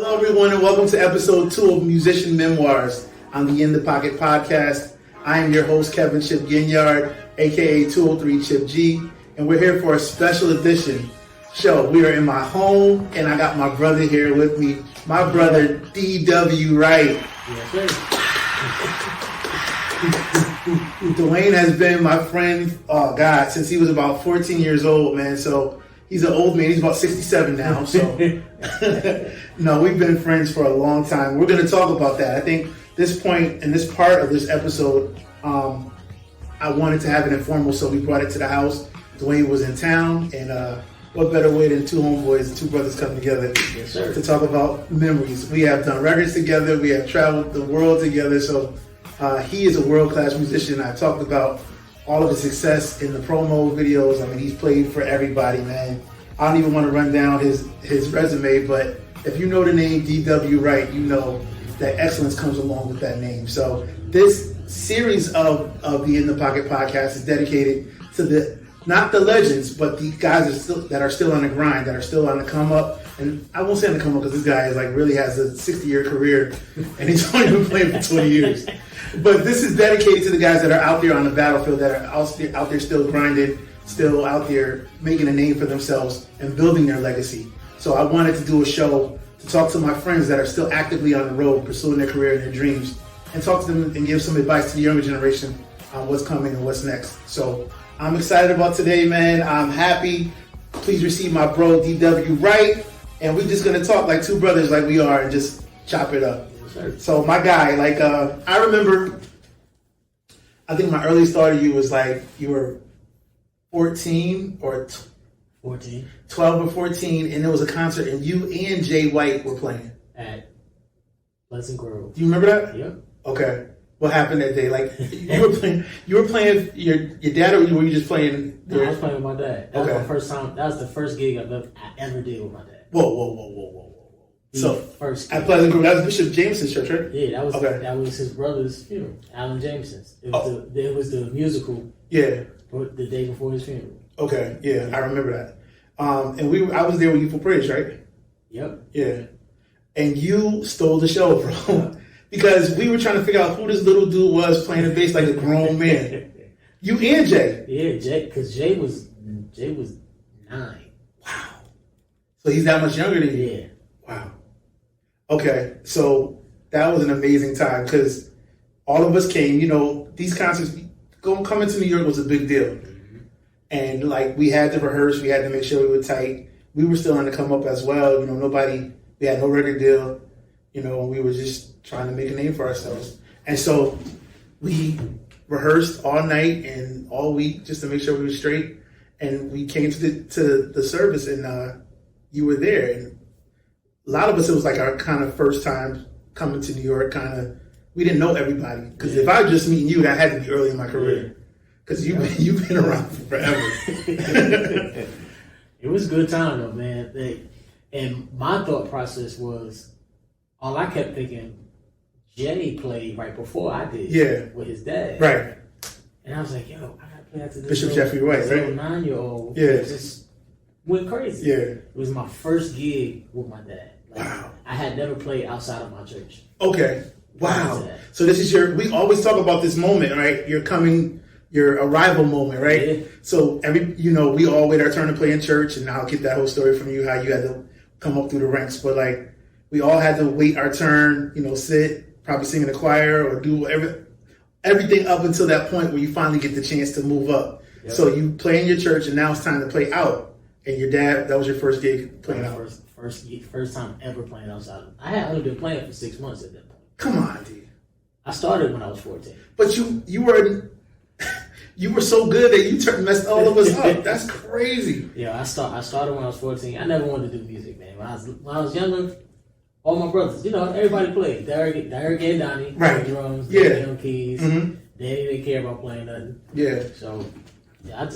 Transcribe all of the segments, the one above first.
Hello, everyone, and welcome to episode 2 of Musician Memoirs on the In the Pocket podcast. I am your host, Kevin Chip Ginyard, aka 203 Chip G, and we're here for a special edition show. We are in my home, and I got my brother here with me, my brother D.W. Wright. Yes, sir. Dwayne has been my friend, since he was about 14 years old, man. So he's an old man. He's about 67 now. So no, we've been friends for a long time. We're going to talk about that. I think this point and this part of this episode, I wanted to have it informal, so we brought it to the house. Dwayne was in town, and what better way than two homeboys, two brothers coming together to talk about memories. We have done records together. We have traveled the world together. So he is a world-class musician. I talked about all of his success in the promo videos. I mean, he's played for everybody, man. I don't even want to run down his resume, but if you know the name D.W. Wright, you know that excellence comes along with that name. So this series of the In the Pocket podcast is dedicated to not the legends, but the guys that are still on the grind, that are still on the come up. And I won't say on the come up because this guy really has a 60-year career, and he's only been playing for 20 years. But this is dedicated to the guys that are out there on the battlefield, that are out there still grinding, still out there making a name for themselves and building their legacy. So I wanted to do a show to talk to my friends that are still actively on the road, pursuing their career and their dreams, and talk to them and give some advice to the younger generation on what's coming and what's next. So I'm excited about today, man. I'm happy. Please receive my bro, D.W. Wright. And we're just going to talk like two brothers like we are and just chop it up. Sure. So my guy, I remember, I think my earliest thought of you was you were 14 or 14. 12 or 14, and there was a concert and you and Jay White were playing. At Pleasant Grove. Do you remember that? Yep. Okay. What happened that day? You were playing your dad, or were you just playing? No, I was playing with my dad. That Okay. was my first time. That was the first gig I ever did with my dad. Whoa. So first at Pleasant Grove, that was Bishop Jameson's church, right? Yeah, Okay. that was his brother's funeral, Alan Jameson's. It was the musical. Yeah. The day before his funeral. Okay. Yeah, I remember that. And I was there with you for Praise, right? Yep. Yeah. And you stole the show, bro. Because we were trying to figure out who this little dude was playing the bass like a grown man. You and Jay. Yeah, Jay, because Jay was 9. Wow. So he's that much younger than you? Yeah. Wow. Okay, so that was an amazing time because all of us came. These concerts, coming to New York was a big deal. Mm-hmm. And we had to rehearse, we had to make sure we were tight. We were still on the come up as well. We had no record deal. We were just trying to make a name for ourselves. And so we rehearsed all night and all week just to make sure we were straight. And we came to the service, and you were there. And a lot of us, it was our kind of first time coming to New York. We didn't know everybody. Because if I was just meeting you, that had to be early in my career. Because you've been around forever. It was a good time though, man. And my thought process was, all I kept thinking, Jay played right before I did with his dad. Right. And I was like, yo, I gotta play after this. Bishop Jeffrey White, right? 9-year-old. Yeah. Just went crazy. Yeah. It was my first gig with my dad. Wow. I had never played outside of my church. Okay. Wow. So this is we always talk about this moment, right? Your arrival moment, right? Yeah. So we all wait our turn to play in church, and I'll get that whole story from you, how you had to come up through the ranks. But we all had to wait our turn, sit, probably sing in the choir or do everything up until that point where you finally get the chance to move up. Yep. So you play in your church, and now it's time to play out. And your dad, that was your first gig playing out. First time ever playing outside. I had only been playing for 6 months at that point. Come on, dude. I started when I was 14. But you were so good that you messed all of us up. That's crazy. Yeah, I started when I was 14. I never wanted to do music, man. When I was younger, all my brothers, everybody played. Derek and Donnie, right? Drums, yeah, on keys. Mm-hmm. They didn't care about playing nothing. Yeah. So, I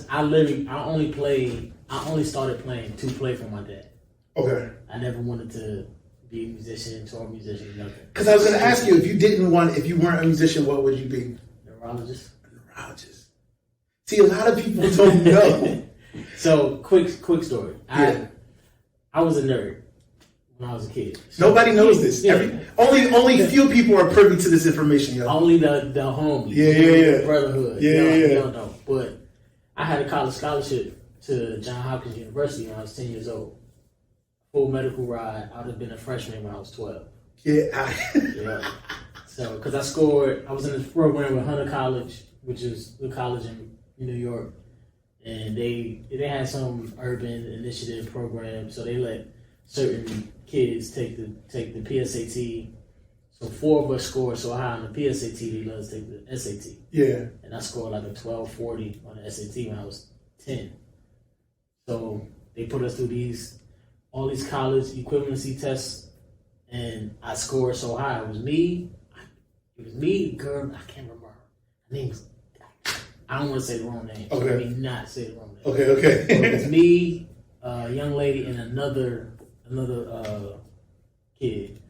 only started playing to play for my dad. Okay. I never wanted to be a musician, tour musician, nothing. Because I was going to ask you, if you weren't a musician, what would you be? Neurologist. See, a lot of people don't know. So, quick story. Yeah. I was a nerd when I was a kid. So, nobody knows this. Yeah. Only few people are privy to this information, yo. Only the homies. Yeah. Brotherhood. Yeah. Y'all know. But I had a college scholarship to Johns Hopkins University when I was 10 years old. Full medical ride. I would have been a freshman when I was 12. Yeah. Yeah. So, because I was in this program with Hunter College, which is the college in New York, and they had some urban initiative program, so they let certain kids take the PSAT. So 4 of us scored so high on the PSAT, they let us take the SAT. Yeah. And I scored like a 1240 on the SAT when I was 10. So they put us through all these college equivalency tests, and I scored so high. It was me, girl, I can't remember. Her name was, I don't want to say the wrong name. Okay. So let me not say the wrong name. Okay. So it was me, a young lady, and another kid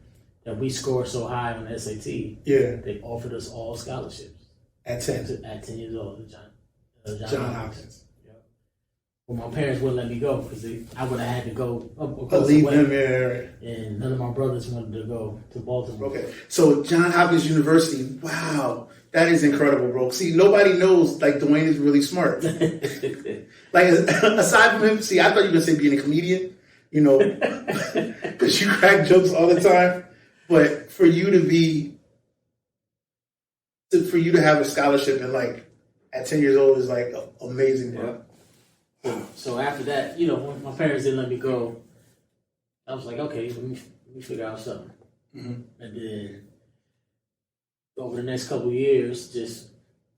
that we scored so high on the SAT. Yeah. They offered us all scholarships. At 10. At 10 years old, John Hopkins. Yeah. Well, my parents wouldn't let me go because I would have had to go Leave them there. And none of my brothers wanted to go to Baltimore. Okay. So Johns Hopkins University, wow. That is incredible, bro. See, nobody knows, like, Dwayne is really smart. Like, aside from him, see, I thought you were going to say being a comedian, you know, because you crack jokes all the time. But for you to have a scholarship and, like, at 10 years old is, like, amazing, bro. Yeah. So after that, you know, when my parents didn't let me go, I was like, okay, let me figure out something. Mm-hmm. And then over the next couple of years, just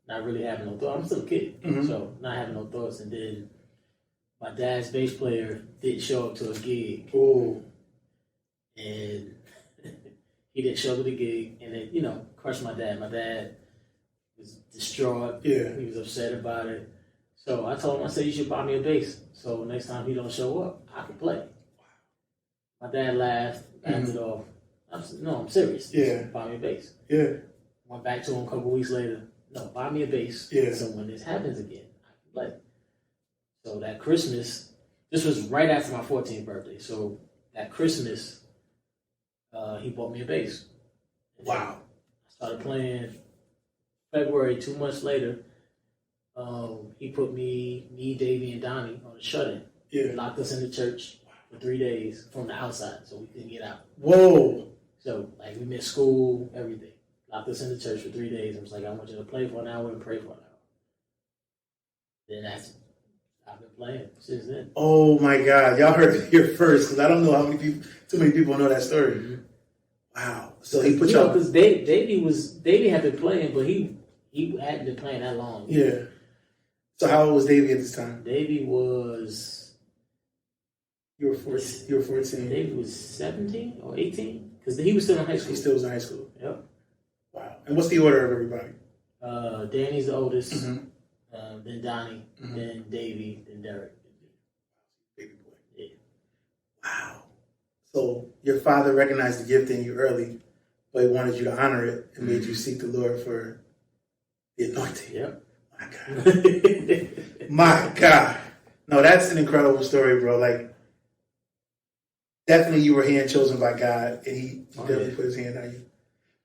not really having no thoughts. I'm still a kid, so not having no thoughts. And then my dad's bass player didn't show up to a gig. Oh. And he didn't show up to the gig, and it, you know, crushed my dad. My dad was distraught. Yeah. He was upset about it. So I told him, I said, you should buy me a bass. So next time he don't show up, I can play. My dad laughed, laughed it off. I said, no, I'm serious. Yeah. Buy me a bass. Yeah. Went back to him a couple weeks later. No, buy me a bass. Yeah. So when this happens again, I can play. So that Christmas, this was right after my 14th birthday. So that Christmas, he bought me a bass. And wow. I started playing February, 2 months later. He put me, Davey, and Donnie on a shut-in. Yeah. He locked us in the church for 3 days from the outside, so we couldn't get out. Whoa. So, like, we missed school, everything. Locked us in the church for 3 days. I was like, I want you to play for an hour and pray for an hour. Then I've been playing since then. Oh my God. Y'all heard it here first, because I don't know how many people, too many people know that story. Mm-hmm. Wow. So he put y'all... because Davey had been playing, but he hadn't been playing that long. Yeah. So how old was Davey at this time? Davey was... You were 14. Davey was 17 or 18? Because he was still in high school. He still was in high school. Yep. Wow. And what's the order of everybody? Danny's the oldest, then Donnie, then Davey, then Derek. Baby boy. Yeah. Wow. So your father recognized the gift in you early, but he wanted you to honor it and made you seek the Lord for the anointing. Yep. My God. My God. No, that's an incredible story, bro. Like, definitely you were hand chosen by God, and he definitely put his hand on you.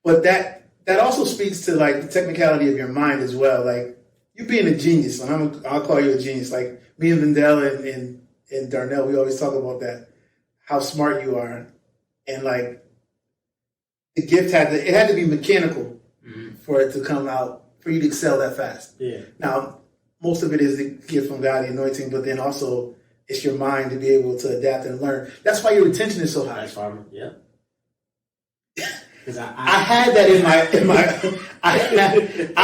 But that also speaks to, like, the technicality of your mind as well. Like, you being a genius, and I'll call you a genius. Like, me and Vendell and Darnell, we always talk about that, how smart you are. And, like, the gift had to be mechanical for it to come out, for you to excel that fast. Yeah. Now, most of it is the gift from God, the anointing, but then also it's your mind to be able to adapt and learn. That's why your retention is so high. Nice farmer. Yeah. Because I had that in my I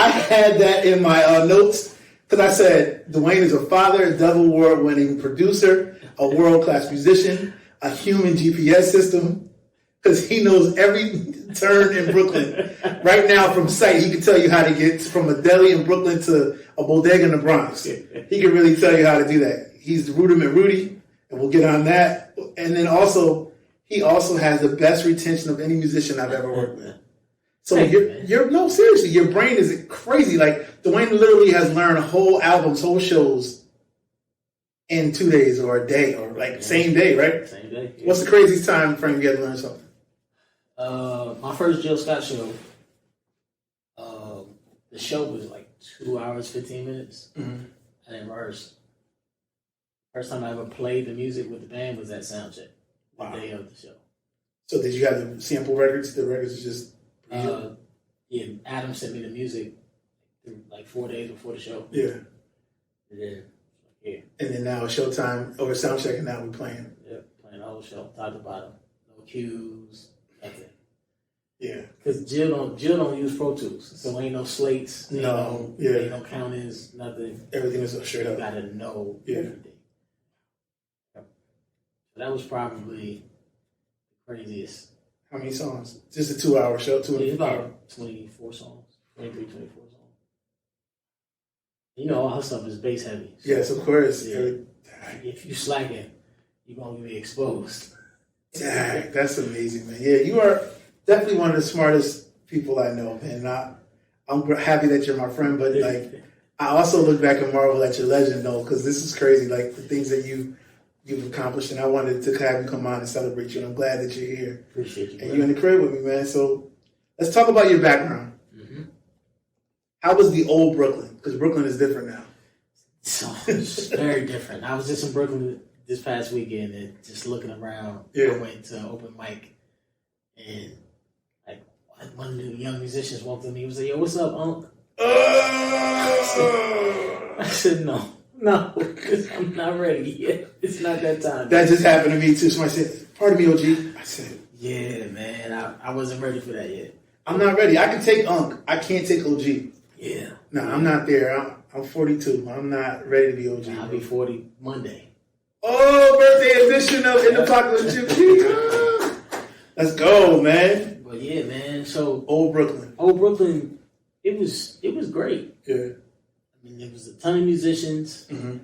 had that in my notes, because I said Dwayne is a father, a Dove Award winning producer, a world class musician, a human GPS system, because he knows every turn in Brooklyn. Right now, from sight, he can tell you how to get from a deli in Brooklyn to a bodega in the Bronx. He can really tell you how to do that. He's the Rudiment Rudy, and we'll get on that. And then also, he also has the best retention of any musician I've ever worked with. So no, seriously, your brain is crazy. Like, Dwayne literally has learned whole albums, whole shows in 2 days or a day or like same day, right? Same day. Yeah. What's the craziest time frame you had to learn something? My first Jill Scott show, the show was like 2 hours, 15 minutes. Mm-hmm. I didn't rehearse. First time I ever played the music with the band was at soundcheck, the day of the show. So did you have the sample records? The records are just... Yeah, Adam sent me the music like 4 days before the show. Yeah. And then, And then now it's showtime over soundcheck, and now we're playing. Yeah, playing the whole show, top to bottom. No cues, nothing. Yeah. Because Jill don't use Pro Tools, so ain't no slates, ain't no countings, nothing. Everything is straight up. You gotta know everything. So that was probably the craziest. How many songs? Just a 2 hour show, It's about 24 songs, 23, 24 songs. You know, all her stuff is bass heavy. So yes, of course. Yeah. If you slacking, you're gonna be exposed. Dang, that's amazing, man. Yeah, you are definitely one of the smartest people I know, man. I'm happy that you're my friend, but like, I also look back and marvel at your legend, though, because this is crazy. Like the things that you've accomplished, and I wanted to have you come on and celebrate you. And I'm glad that you're here. Appreciate you. And you're in the crib with me, man. So let's talk about your background. Mm-hmm. How was the old Brooklyn? Because Brooklyn is different now. So it's very different. I was just in Brooklyn this past weekend and just looking around. Yeah. I went to open mic and like one of the young musicians walked up to me. He was like, "Yo, what's up, Unc?" I said, no, because I'm not ready yet. It's not that time. That just happened to me too. Somebody said, "Pardon me, OG." I said, "Yeah, man, I wasn't ready for that yet. I'm not ready. I can take Unc. I can't take OG." Yeah. No, I'm not there. I'm 42. I'm not ready to be OG. I'll be 40 Monday. Oh, birthday edition of In the Pocket with Jim G. Let's go, man. But yeah, man. So Old Brooklyn, it was great. Yeah. I mean, there was a ton of musicians. Mm-hmm.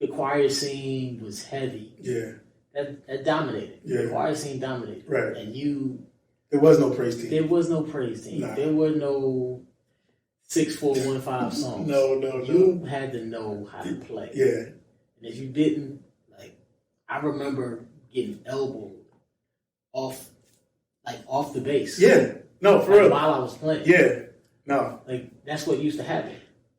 The choir scene was heavy. Yeah. That dominated. Yeah. The choir scene dominated. Right. And there was no praise team. There was no praise team. Nah. There were no 6-4-1-5 songs. No. You had to know how to play. Yeah. And if you didn't, like, I remember getting elbowed off the bass. Yeah. No, for real. While I was playing. Yeah. No. Like, that's what used to happen.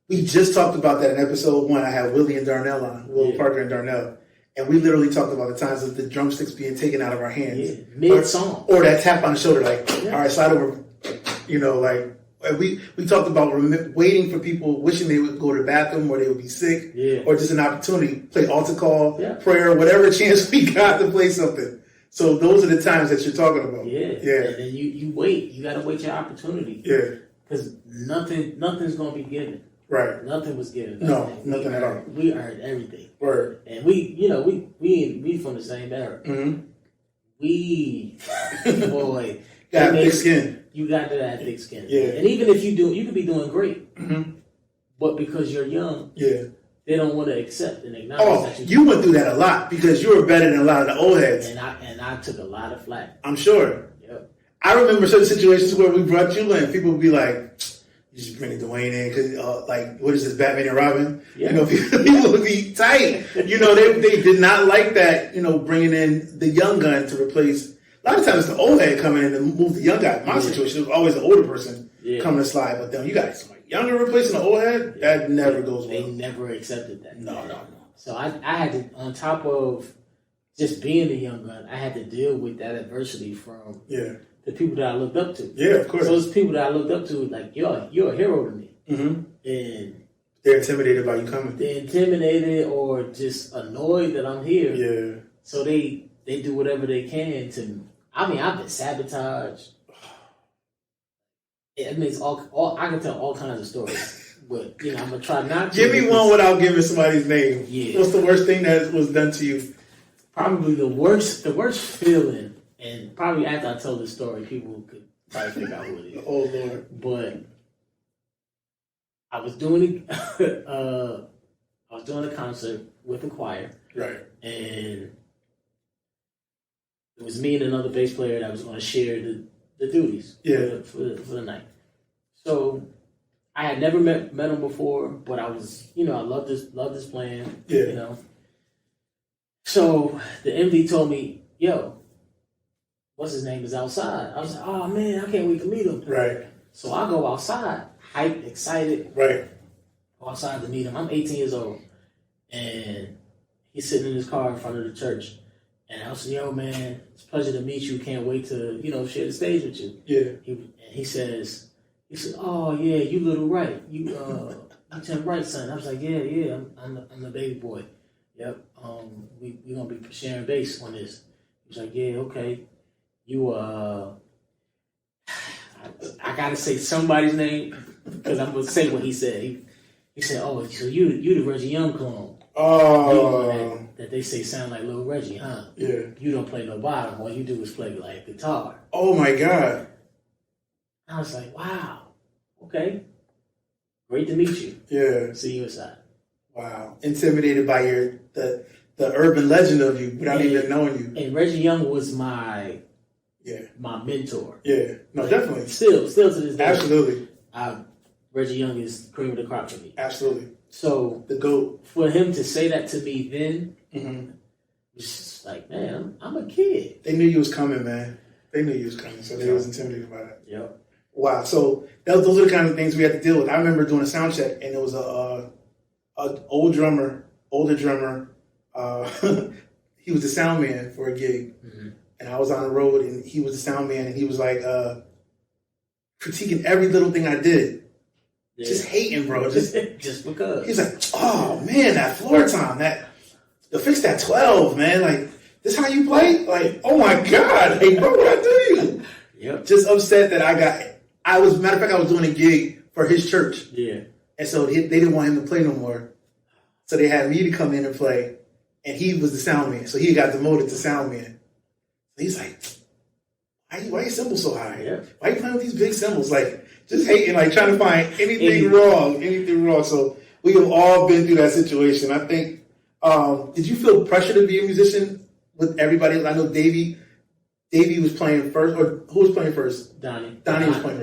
We just talked about that in episode 1. I had Willie and Darnell on, Will Parker and Darnell. And we literally talked about the times of the drumsticks being taken out of our hands. Yeah. Mid-song. Or that tap on the shoulder, like, all right, slide over. You know, like, we talked about waiting for people, wishing they would go to the bathroom or they would be sick. Yeah. Or just an opportunity. Play altar call, prayer, whatever chance we got to play something. So those are the times that you're talking about. Yeah. Yeah. And then you wait. You got to wait your opportunity. Yeah. Because nothing's going to be given. Right. Nothing was given. No, nothing at all. We earned everything. Word. And we from the same era. Mm-hmm. Boy. Got thick skin. You got to that thick skin. Yeah. And even if you could be doing great. Mm-hmm. But because you're young, they don't want to accept and acknowledge that you went through that a lot because you were better than a lot of the old heads. And I took a lot of flack. I'm sure. Yep. I remember certain situations where we brought you in, people would be like, "You should bring Dwayne in because, like, what is this, Batman and Robin?" Yeah. You know, people would be tight. You know, they did not like that. You know, bringing in the young gun to replace. A lot of times, the old head coming in and move the young guy. My situation was always the older person coming to slide, but then you got somebody younger replacing the old head. That never goes well. They never accepted that. No. So I had to, on top of just being a young gun, I had to deal with that adversity from the people that I looked up to. Yeah, of course. So those people that I looked up to, like, you're a hero to me. Mm-hmm. And they're intimidated by you coming. They're intimidated or just annoyed that I'm here. Yeah. So they do whatever they can to. I mean, I've been sabotaged. It means all I can tell all kinds of stories, but I'm gonna try not to. Give me one without giving somebody's name. Yeah. What's the worst thing that was done to you? Probably the worst feeling, and probably after I tell this story, people could probably figure out who it is. Oh Lord! But I was doing a concert with a choir, right? And it was me and another bass player that was going to share the duties for the night. So I had never met him before, but I was, I love this plan. Yeah. So the MD told me, yo, what's his name is outside. I was like, oh man, I can't wait to meet him. Right. So I go outside, hyped, excited. Right. Go outside to meet him. I'm 18 years old. And he's sitting in his car in front of the church. And I was like, yo, man, it's a pleasure to meet you. Can't wait to, share the stage with you. Yeah. He said, oh, yeah, you little Wright. You Tim Wright's son. I was like, yeah, I'm the baby boy. Yep. We're going to be sharing bass on this. He was like, yeah, okay. You, I got to say somebody's name because I'm going to say what he said. He said, oh, so you the Reggie Young clone. Oh. That they say sound like Lil Reggie, huh? Yeah. You don't play no bottom. All you do is play like guitar. Oh my God. I was like, wow. Okay. Great to meet you. Yeah. See you inside. Wow. Intimidated by the urban legend of you without even knowing you. And Reggie Young was my mentor. Yeah. No, definitely. Still to this day. Absolutely. Reggie Young is cream of the crop for me. Absolutely. So the GOAT. For him to say that to me then, mm-hmm. it's just like, man, I'm a kid. They knew you was coming, man. They knew you was coming, so they was intimidated by it. Yep. Wow. So those are the kind of things we had to deal with. I remember doing a sound check, and it was a older drummer. He was the sound man for a gig, mm-hmm. and I was on the road, and he was the sound man, and he was like critiquing every little thing I did. Yeah. Just hating, bro. Just because. He's like, oh man, that floor tom, to fix that 12, man. Like, this how you play? Like, oh my God, hey bro, what I do to you? Yep. Just upset that I was matter of fact, I was doing a gig for his church. Yeah. And so they didn't want him to play no more. So they had me to come in and play, and he was the sound man. So he got demoted to sound man. So he's like, why your cymbals so high? Yeah. Why you playing with these big cymbals? Like, just hating, like trying to find anything wrong. So we have all been through that situation. I think, did you feel pressure to be a musician with everybody? I know Davey was playing first, or who was playing first? Donnie was playing first.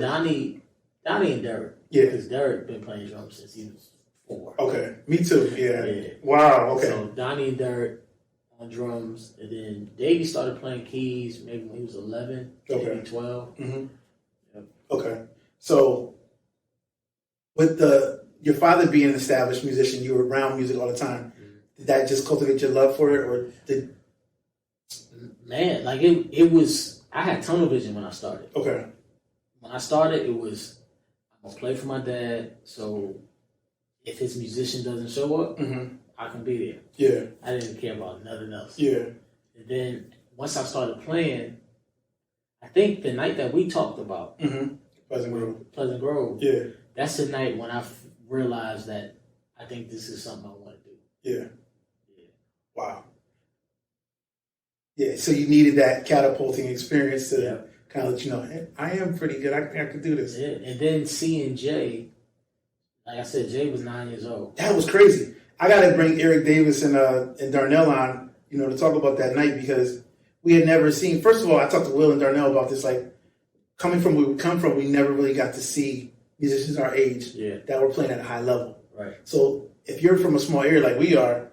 Donnie and Derek. Yeah. Because Derek been playing drums since he was 4. Okay. Me too. Yeah. Wow. Okay. So Donnie and Derek on drums, and then Davey started playing keys maybe when he was 11, maybe 12. Mm-hmm. Yep. Okay. So, with your father being an established musician, you were around music all the time. Mm-hmm. Did that just cultivate your love for it, or did? Man, like it was. I had tunnel vision when I started. Okay. When I started, it was I'm gonna play for my dad. So, if his musician doesn't show up, mm-hmm. I can be there. Yeah. I didn't care about nothing else. Yeah. And then once I started playing, I think the night that we talked about. Mm-hmm. Pleasant Grove. Yeah. That's the night when I realized that I think this is something I want to do. Yeah. Wow. Yeah, so you needed that catapulting experience to kind of let you know, hey, I am pretty good. I could do this. Yeah. And then seeing Jay, like I said, Jay was 9 years old. That was crazy. I got to bring Eric Davis and Darnell on, to talk about that night because we had never seen. First of all, I talked to Will and Darnell about this, like, coming from where we come from, we never really got to see musicians our age that were playing at a high level. Right. So if you're from a small area like we are,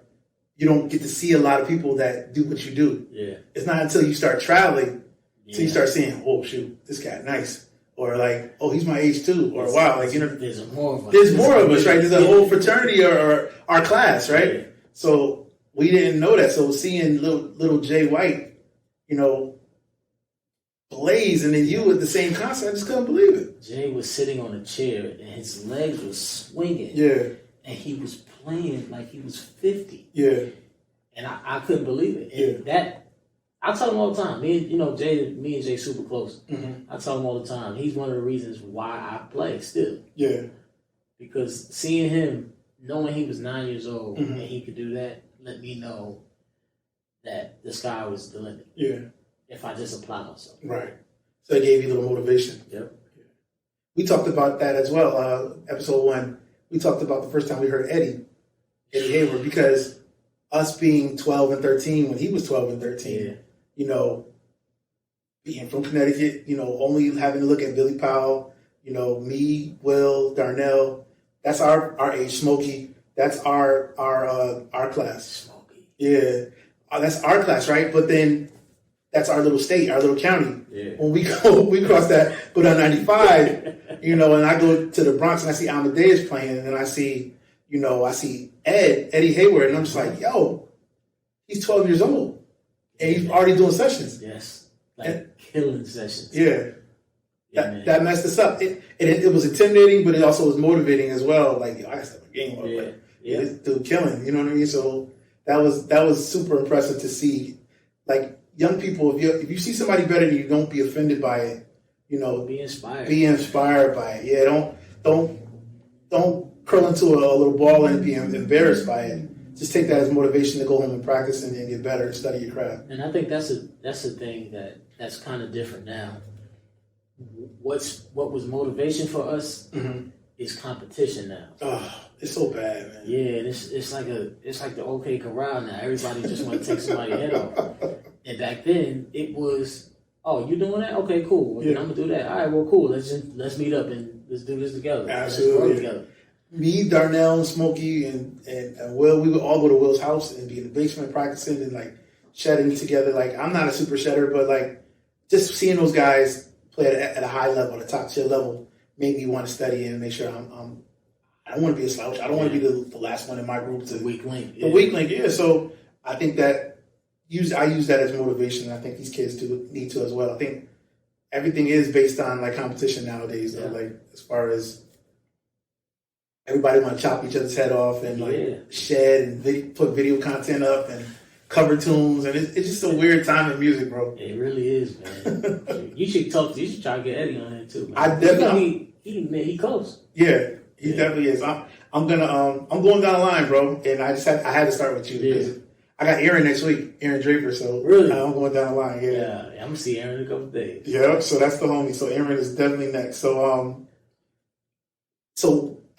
you don't get to see a lot of people that do what you do. Yeah. It's not until you start traveling until you start seeing, oh shoot, this guy nice, or like, oh he's my age too, or wow, like there's more of us. There's more of us, right? There's a whole fraternity or our class, right? Yeah. So we didn't know that. So seeing little Jay White, blaze, and then you at the same concert, I just couldn't believe it. Jay was sitting on a chair and his legs were swinging. Yeah. And he was playing like he was 50. Yeah. And I couldn't believe it. And that, I tell him all the time. Me and Jay super close. Mm-hmm. I tell him all the time. He's one of the reasons why I play still. Yeah. Because seeing him, knowing he was 9 years old mm-hmm. and he could do that, let me know that the sky was the limit. Yeah. If I just apply myself. Right. So it gave you a little motivation. Yep. We talked about that as well. Episode 1, we talked about the first time we heard Eddie Hayward, because us being 12 and 13 when he was 12 and 13, being from Connecticut, only having to look at Billy Powell, You know, me, Will, Darnell. That's our age. Smokey. That's our class. Smokey. Yeah, that's our class, right? But then that's our little state, our little county. Yeah. When we cross that, go down 95, you know, and I go to the Bronx and I see Amadeus playing, and then I see Eddie Hayward, and I'm just like, yo, he's 12 years old, and he's already doing sessions. Yes, like killing sessions. Yeah. That messed us up. It was intimidating, but it also was motivating as well. Like, yo, I got to step my game up. Like, this dude killing, you know what I mean? So that was super impressive to see. Like, young people, if you see somebody better than you, don't be offended by it. You know, be inspired. Be inspired by it. Yeah, don't curl into a little ball and be embarrassed by it. Just take that as motivation to go home and practice and get better and study your craft. And I think that's a thing that's kind of different now. What was motivation for us is competition now. Oh, it's so bad, man. Yeah, it's like the OK Corral now. Everybody just want to take somebody's head off. And back then it was, oh, you doing that? Okay, cool. Well, then I'm gonna do that. All right, well, cool. Let's meet up and let's do this together. Absolutely. Let's work together. Me, Darnell, and Smokey, and Will, we would all go to Will's house and be in the basement practicing and like shedding together. Like, I'm not a super shedder, but like just seeing those guys play at a high level, at a top tier level, made me want to study and make sure I don't want to be a slouch. I don't want to be the last one in my group to weak link. The weak link, yeah. So I think that I use that as motivation. And I think these kids need to as well. I think everything is based on like competition nowadays. Though, like as far as everybody want to chop each other's head off and like shed and put video content up and cover tunes, and it's just a weird time in music, bro. It really is, man. You should try to get Eddie on here too, man. I definitely he close. Yeah, he definitely is. I'm going down the line, bro, and I had to start with you because I got Aaron next week, Aaron Draper. So really, I'm going down the line. Yeah, I'm gonna see Aaron in a couple of days. Yeah, so that's the homie. So Aaron is definitely next. So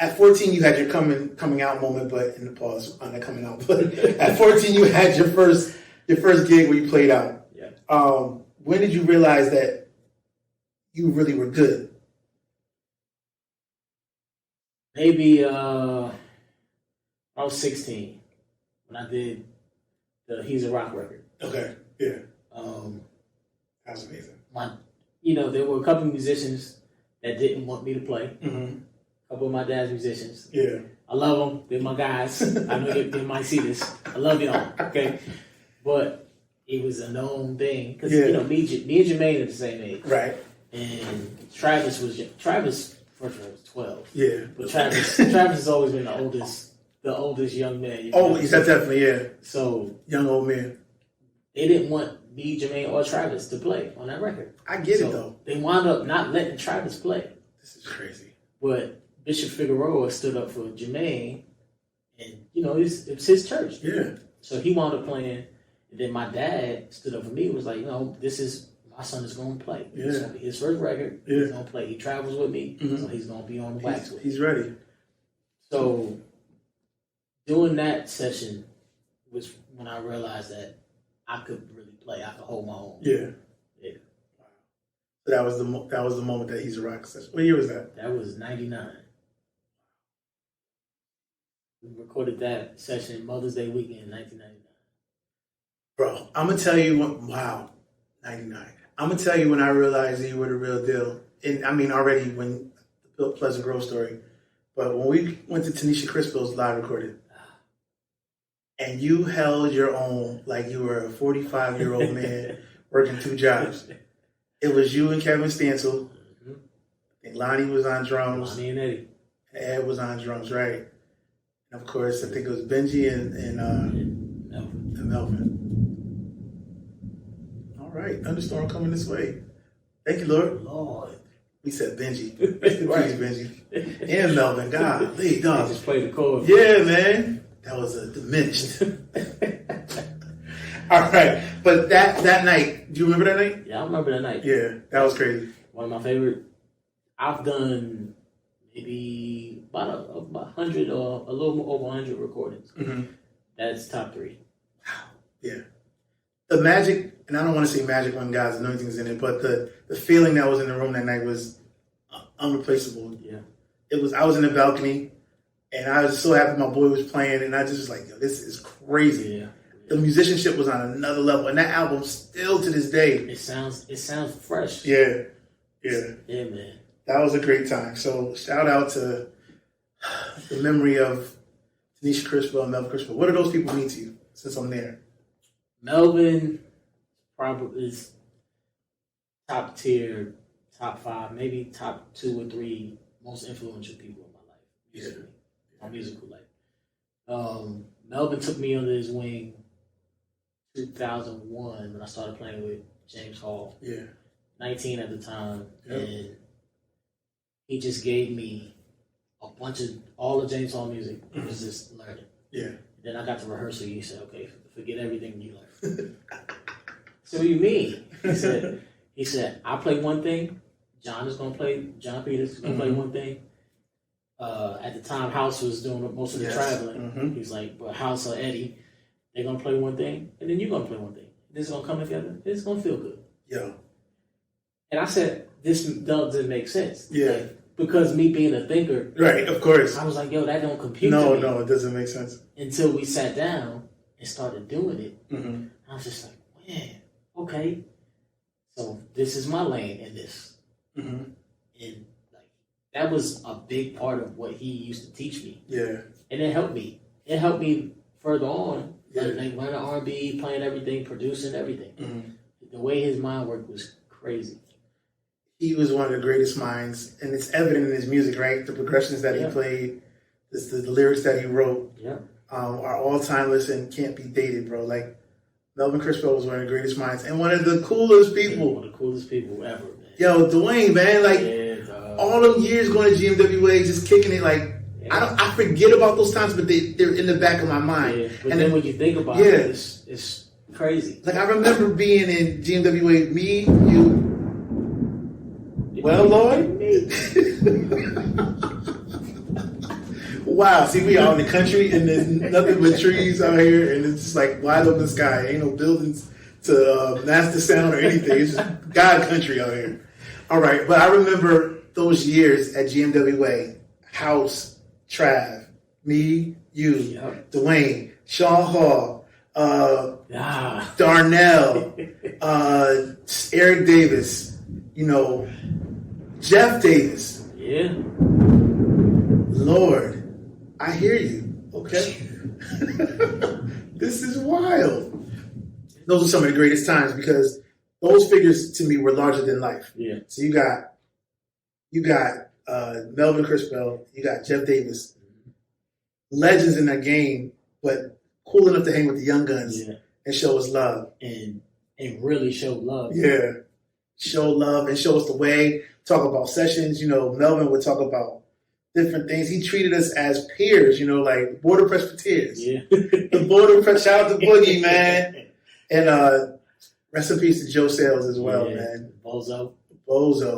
at 14, you had your coming out moment, but in the pause on the coming out. But at 14, you had your first gig where you played out. Yeah. When did you realize that you really were good? Maybe I was 16 when I did the He's a Rock record. Okay. Yeah. That was amazing. There were a couple of musicians that didn't want me to play. Mm-hmm. A couple of my dad's musicians. Yeah. I love them. They're my guys. I know they might see this. I love y'all. Okay. But it was a known thing. Because, me and Jermaine are the same age. Right. And Travis, first of all, was 12. Yeah. But Travis has always been the oldest young man. Oh, he's definitely, yeah. So. Young old man. They didn't want me, Jermaine, or Travis to play on that record. I get it, though. They wound up not letting Travis play. This is crazy. But Bishop Figueroa stood up for Jermaine, and it was his church. Yeah. So he wound up playing, and then my dad stood up for me and was like, this is my son is going to play. Yeah. It's going to be his first record. Yeah. He's going to play. He travels with me, so he's going to be on the wax with me. He's ready. So doing that session was when I realized that I could really play. I could hold my own. Yeah. Yeah. Wow. So that was the moment that He's a Rock session. What year was that? That was 99. We recorded that session Mother's Day weekend in 1999. Bro, I'm going to tell you wow, 99. I'm going to tell you when I realized that you were the real deal. And I mean, already when the Pleasant Grove story, but when we went to Tanisha Crispill's live recording, and you held your own like you were a 45-year-old man working 2 jobs. It was you and Kevin Stansel. I think Lonnie was on drums. Lonnie and Eddie. Ed was on drums, right? And of course, I think it was Benji and Melvin. All right, Thunderstorm coming this way. Thank you, Lord. We said Benji. Rest in peace, Benji. And Melvin. Golly, dog. Just play the chord. Yeah, man. That was a diminished. All right. But that night, do you remember that night? Yeah, I remember that night. Yeah, that was crazy. One of my favorite. I've done maybe about 100 or a little more over 100 recordings. Mm-hmm. That's top 3. Yeah. The magic, and I don't want to say magic when God's anointing's in it, but the feeling that was in the room that night was unreplaceable. Yeah. I was in the balcony, and I was so happy my boy was playing, and I just was like, yo, this is crazy. Yeah. The musicianship was on another level, and that album still to this day. It sounds fresh. Yeah. Yeah, man. That was a great time. So shout out to the memory of Tanisha Crispo and Melvin Crispo. What do those people mean to you since I'm there? Melvin probably is top tier, top 5, maybe top 2 or 3 most influential people in my life, musically, my musical life. Melvin took me under his wing 2001 when I started playing with James Hall. Yeah. 19 at the time, and he just gave me a bunch of all the James Hall music. It was just learning. Yeah. Then I got to rehearsal. He said, "Okay, forget everything you learned." So what do you mean? He said, "I play one thing. John Peters is gonna play one thing." At the time, House was doing most of the traveling. He's like, "But House or Eddie, they're gonna play one thing, and then you're gonna play one thing. This is gonna come together. It's gonna feel good." Yo. And I said, this doesn't make sense. Yeah. Like, because me being a thinker. Right, of course. I was like, yo, that don't compute No, to me. no, it doesn't make sense. Until we sat down and started doing it. Mm-hmm. I was just like, man, okay. So this is my lane in this. Mm-hmm. And like that was a big part of what he used to teach me. Yeah. And it helped me. It helped me further on. Yeah. Like learning R&B, playing everything, producing everything. Mm-hmm. The way his mind worked was crazy. He was one of the greatest minds, and it's evident in his music, right? The progressions that he played, the lyrics that he wrote, are all timeless and can't be dated, bro. Like Melvin Crispo was one of the greatest minds and one of the coolest people. Yeah, one of the coolest people ever, man. Yo, Dwayne, man, like all them years going to GMWA, just kicking it, like I forget about those times, but they're in the back of my mind. Yeah. But and then when you think about it, it's crazy. Like I remember being in GMWA, me, you. Well, Lord. Wow, see, we out in the country and there's nothing but trees out here, and it's just like wide open sky. Ain't no buildings to mask the sound or anything. It's just God country out here. All right, but I remember those years at GMWA, House, Trav, me, you, Dwayne, Sean Hall, Darnell, Eric Davis, you know, Jeff Davis. Yeah. Lord, I hear you. Okay. This is wild. Those are some of the greatest times because those figures to me were larger than life. Yeah. So you got Melvin Crispo, you got Jeff Davis, legends in that game, but cool enough to hang with the young guns and show us love. And really show love. Yeah. Show love and show us the way. Talk about sessions. You know, Melvin would talk about different things. He treated us as peers, you know, like border Presbyterians. Yeah. The border press. Shout out to Boogie, man. And rest in peace to Joe Sales as well, man. Bozo.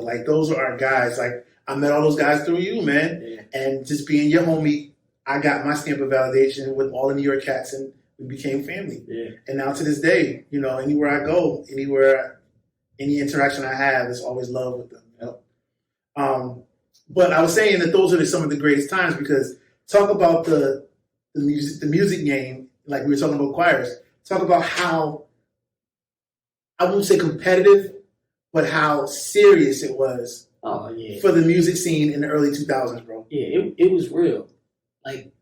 Like, those are our guys. Like, I met all those guys through you, man. Yeah. And just being your homie, I got my stamp of validation with all the New York cats, and we became family. Yeah. And now to this day, you know, anywhere I go, any interaction I have, it's always love with them. You know? But I was saying that those are some of the greatest times because talk about the music game, like we were talking about choirs. Talk about how, I won't say competitive, but how serious it was for the music scene in the early 2000s, bro. Yeah, it was real. Like,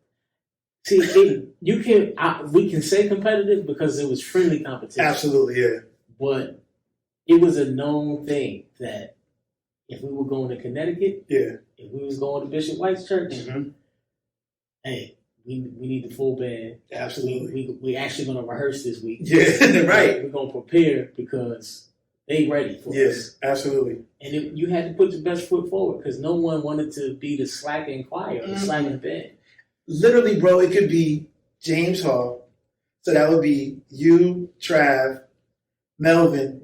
see, we can say competitive because it was friendly competition. Absolutely, yeah. But it was a known thing that if we were going to Connecticut, if we was going to Bishop White's church, hey, we need the full band. Absolutely. We actually going to rehearse this week. Yeah, right. We're going to prepare because they ready for us. Yes, absolutely. And you had to put your best foot forward because no one wanted to be the slacking choir or the slacking band. Literally, bro, it could be James Hall. So that would be you, Trav, Melvin,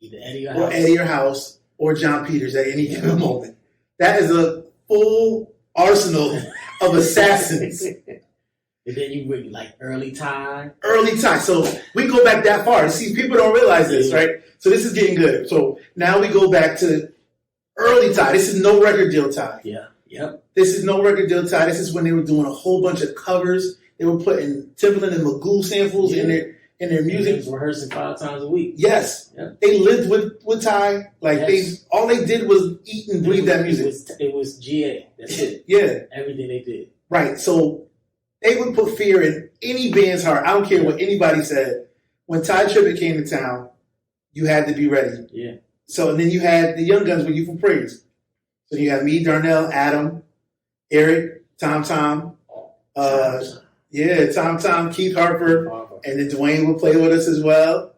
either Eddie or House, or John Peters at any given moment. That is a full arsenal of assassins. And then you bring like early time. So we go back that far. See, people don't realize this, right? So this is getting good. So now we go back to Early Ty. This is no record deal Ty. Yeah. Yep. This is no record deal Ty. This is when they were doing a whole bunch of covers. They were putting Timberland and Magoo samples in their music. And rehearsing 5 times a week. Yes. Yep. They lived with Ty. Like all they did was eat and breathe that music. It was GA. That's it. Yeah. Everything they did. Right. So they would put fear in any band's heart. I don't care what anybody said. When Ty Tribbett came to town, you had to be ready. Yeah. So and then you had the young guns with you for praise. So you had me, Darnell, Adam, Eric, Tom, Tom, Keith Harper, and then Dwayne would play with us as well.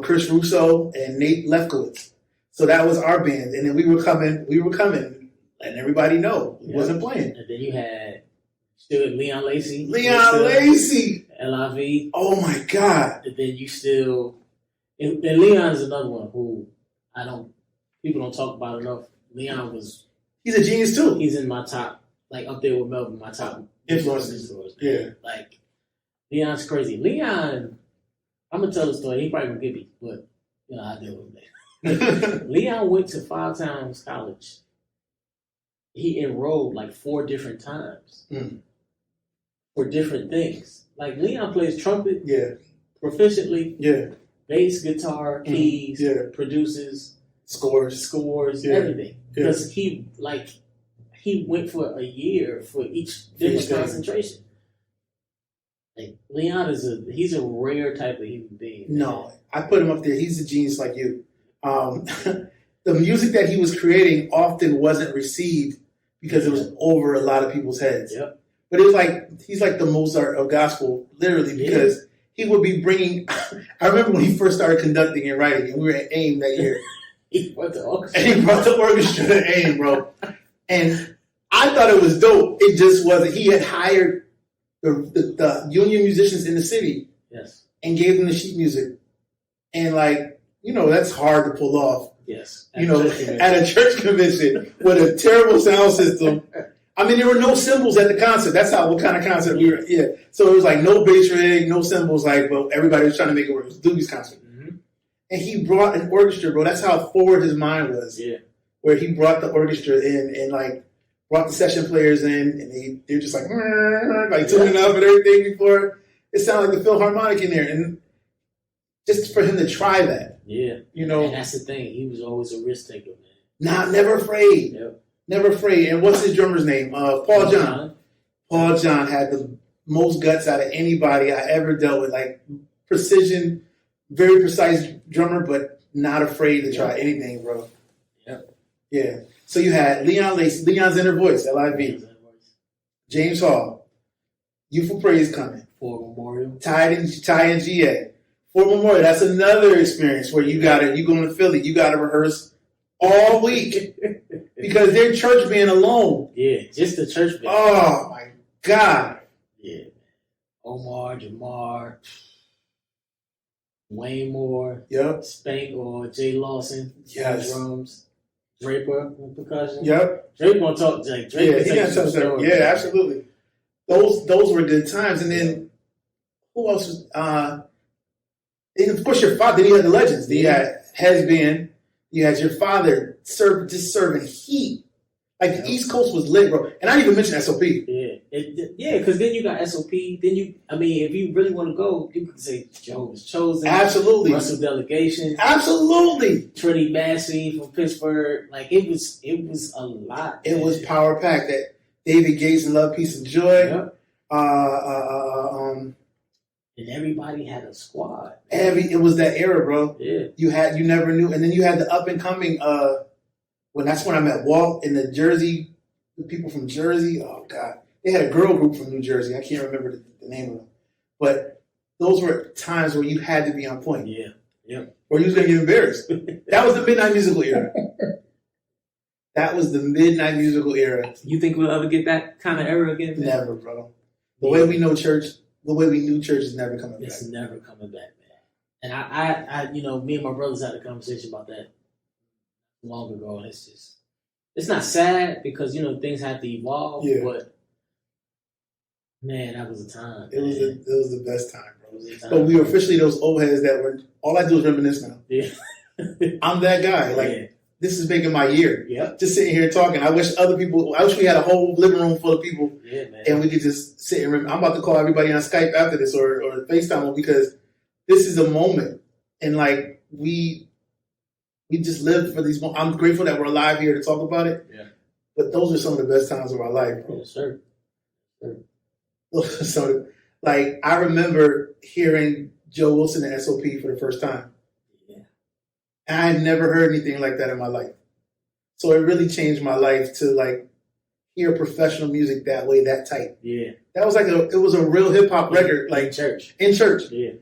Chris Russo and Nate Lefkowitz. So that was our band, and then we were coming, letting everybody know we wasn't playing. And then you had still Leon Lacey. LIV. Oh my God. And then you still, and Leon is another one who people don't talk about enough. Leon he's a genius too. He's in my top, like up there with Melvin, my top influences. Yeah. Like, Leon's crazy. Leon, I'm going to tell the story. He probably going to get me, but, I'll deal with that. Leon went to 5 Towns College. He enrolled like 4 different times for different things. Like, Leon plays trumpet proficiently. Yeah. Bass, guitar, keys, produces, scores, everything. Because he went for a year for each different concentration. Like, Leon he's a rare type of human being. No, I put him up there. He's a genius like you. The music that he was creating often wasn't received because it was over a lot of people's heads. Yep. But it was like, he's like the Mozart of gospel, literally, because he would be bringing, I remember when he first started conducting and writing, and we were at AIM that year. He brought the orchestra. And he brought the orchestra to AIM, bro. And I thought it was dope. It just wasn't. He had hired the union musicians in the city and gave them the sheet music. And that's hard to pull off. Yes. At a church convention with a terrible sound system. I mean, there were no cymbals at the concert. That's what kind of concert we were. Yeah. So it was like no bass rig, no cymbals. But everybody was trying to make it work. It was Doobie's concert. Mm-hmm. And he brought an orchestra, bro. That's how forward his mind was. Yeah. Where he brought the orchestra in and brought the session players in, and they're just tuning up and everything before. It sounded like the Philharmonic in there. And just for him to try that. Yeah. And that's the thing. He was always a risk taker, man. Never afraid. Yep. Never afraid. And what's his drummer's name? Paul John. Paul John had the most guts out of anybody I ever dealt with. Like, precision, very precise drummer, but not afraid to try anything, bro. Yep. Yeah. So you had Leon Lacey, Leon's Inner Voice, LIV. James Hall, Youthful Praise coming. Ford Memorial. Ty and GA. Ford Memorial, that's another experience where you go to Philly, you gotta rehearse all week because their church band alone. Yeah, just the church band. Oh my God. Yeah. Omar, Jamar, Wayne Moore, Spank or Jay Lawson, drums, Draper on percussion. Yep. Draper on talk, Drake. Yeah, absolutely. Those were good times. And then who else was and of course your father, then you had the legends. Then you had Hez Band, you had your father serving heat. Like the East Coast was lit, bro. And I didn't even mention SOP. Yeah, because then you got SOP. Then if you really want to go, you could say Jehovah's Chosen. Absolutely. Russell Delegation. Absolutely. Trinity Massey from Pittsburgh. Like it was a lot. It was power packed. That David Gates and Love, Peace, and Joy. Yep. And everybody had a squad. It was that era, bro. Yeah. You never knew. And then you had the up and coming that's when I met Walt and the people from Jersey. Oh God. They had a girl group from New Jersey. I can't remember the name of them. But those were times where you had to be on point. Yeah. Yep. Or you was gonna get embarrassed. That was the midnight musical era. That was the midnight musical era. You think we'll ever get that kind of era again? Man? Never, bro. The way we know church, the way we knew church is never coming back. It's never coming back, man. And I me and my brothers had a conversation about that long ago, and it's not sad because things have to evolve, but man, that was a time. It was the best time, bro. But we were officially those old heads that were all I do is reminisce now. Yeah. I'm that guy. this is making my year. Yep. Just sitting here talking. I wish we had a whole living room full of people. Yeah, man. And we could just sit and I'm about to call everybody on Skype after this or FaceTime because this is a moment. And like, we just lived for these moments. I'm grateful that we're alive here to talk about it. Yeah. But those are some of the best times of our life, bro. Yes, sir. So, like, I remember hearing Joe Wilson and SOP for the first time. Yeah. And I had never heard anything like that in my life. So it really changed my life to, like, hear professional music that way, that tight. Yeah. That was like it was a real hip hop record, like in church. Yeah.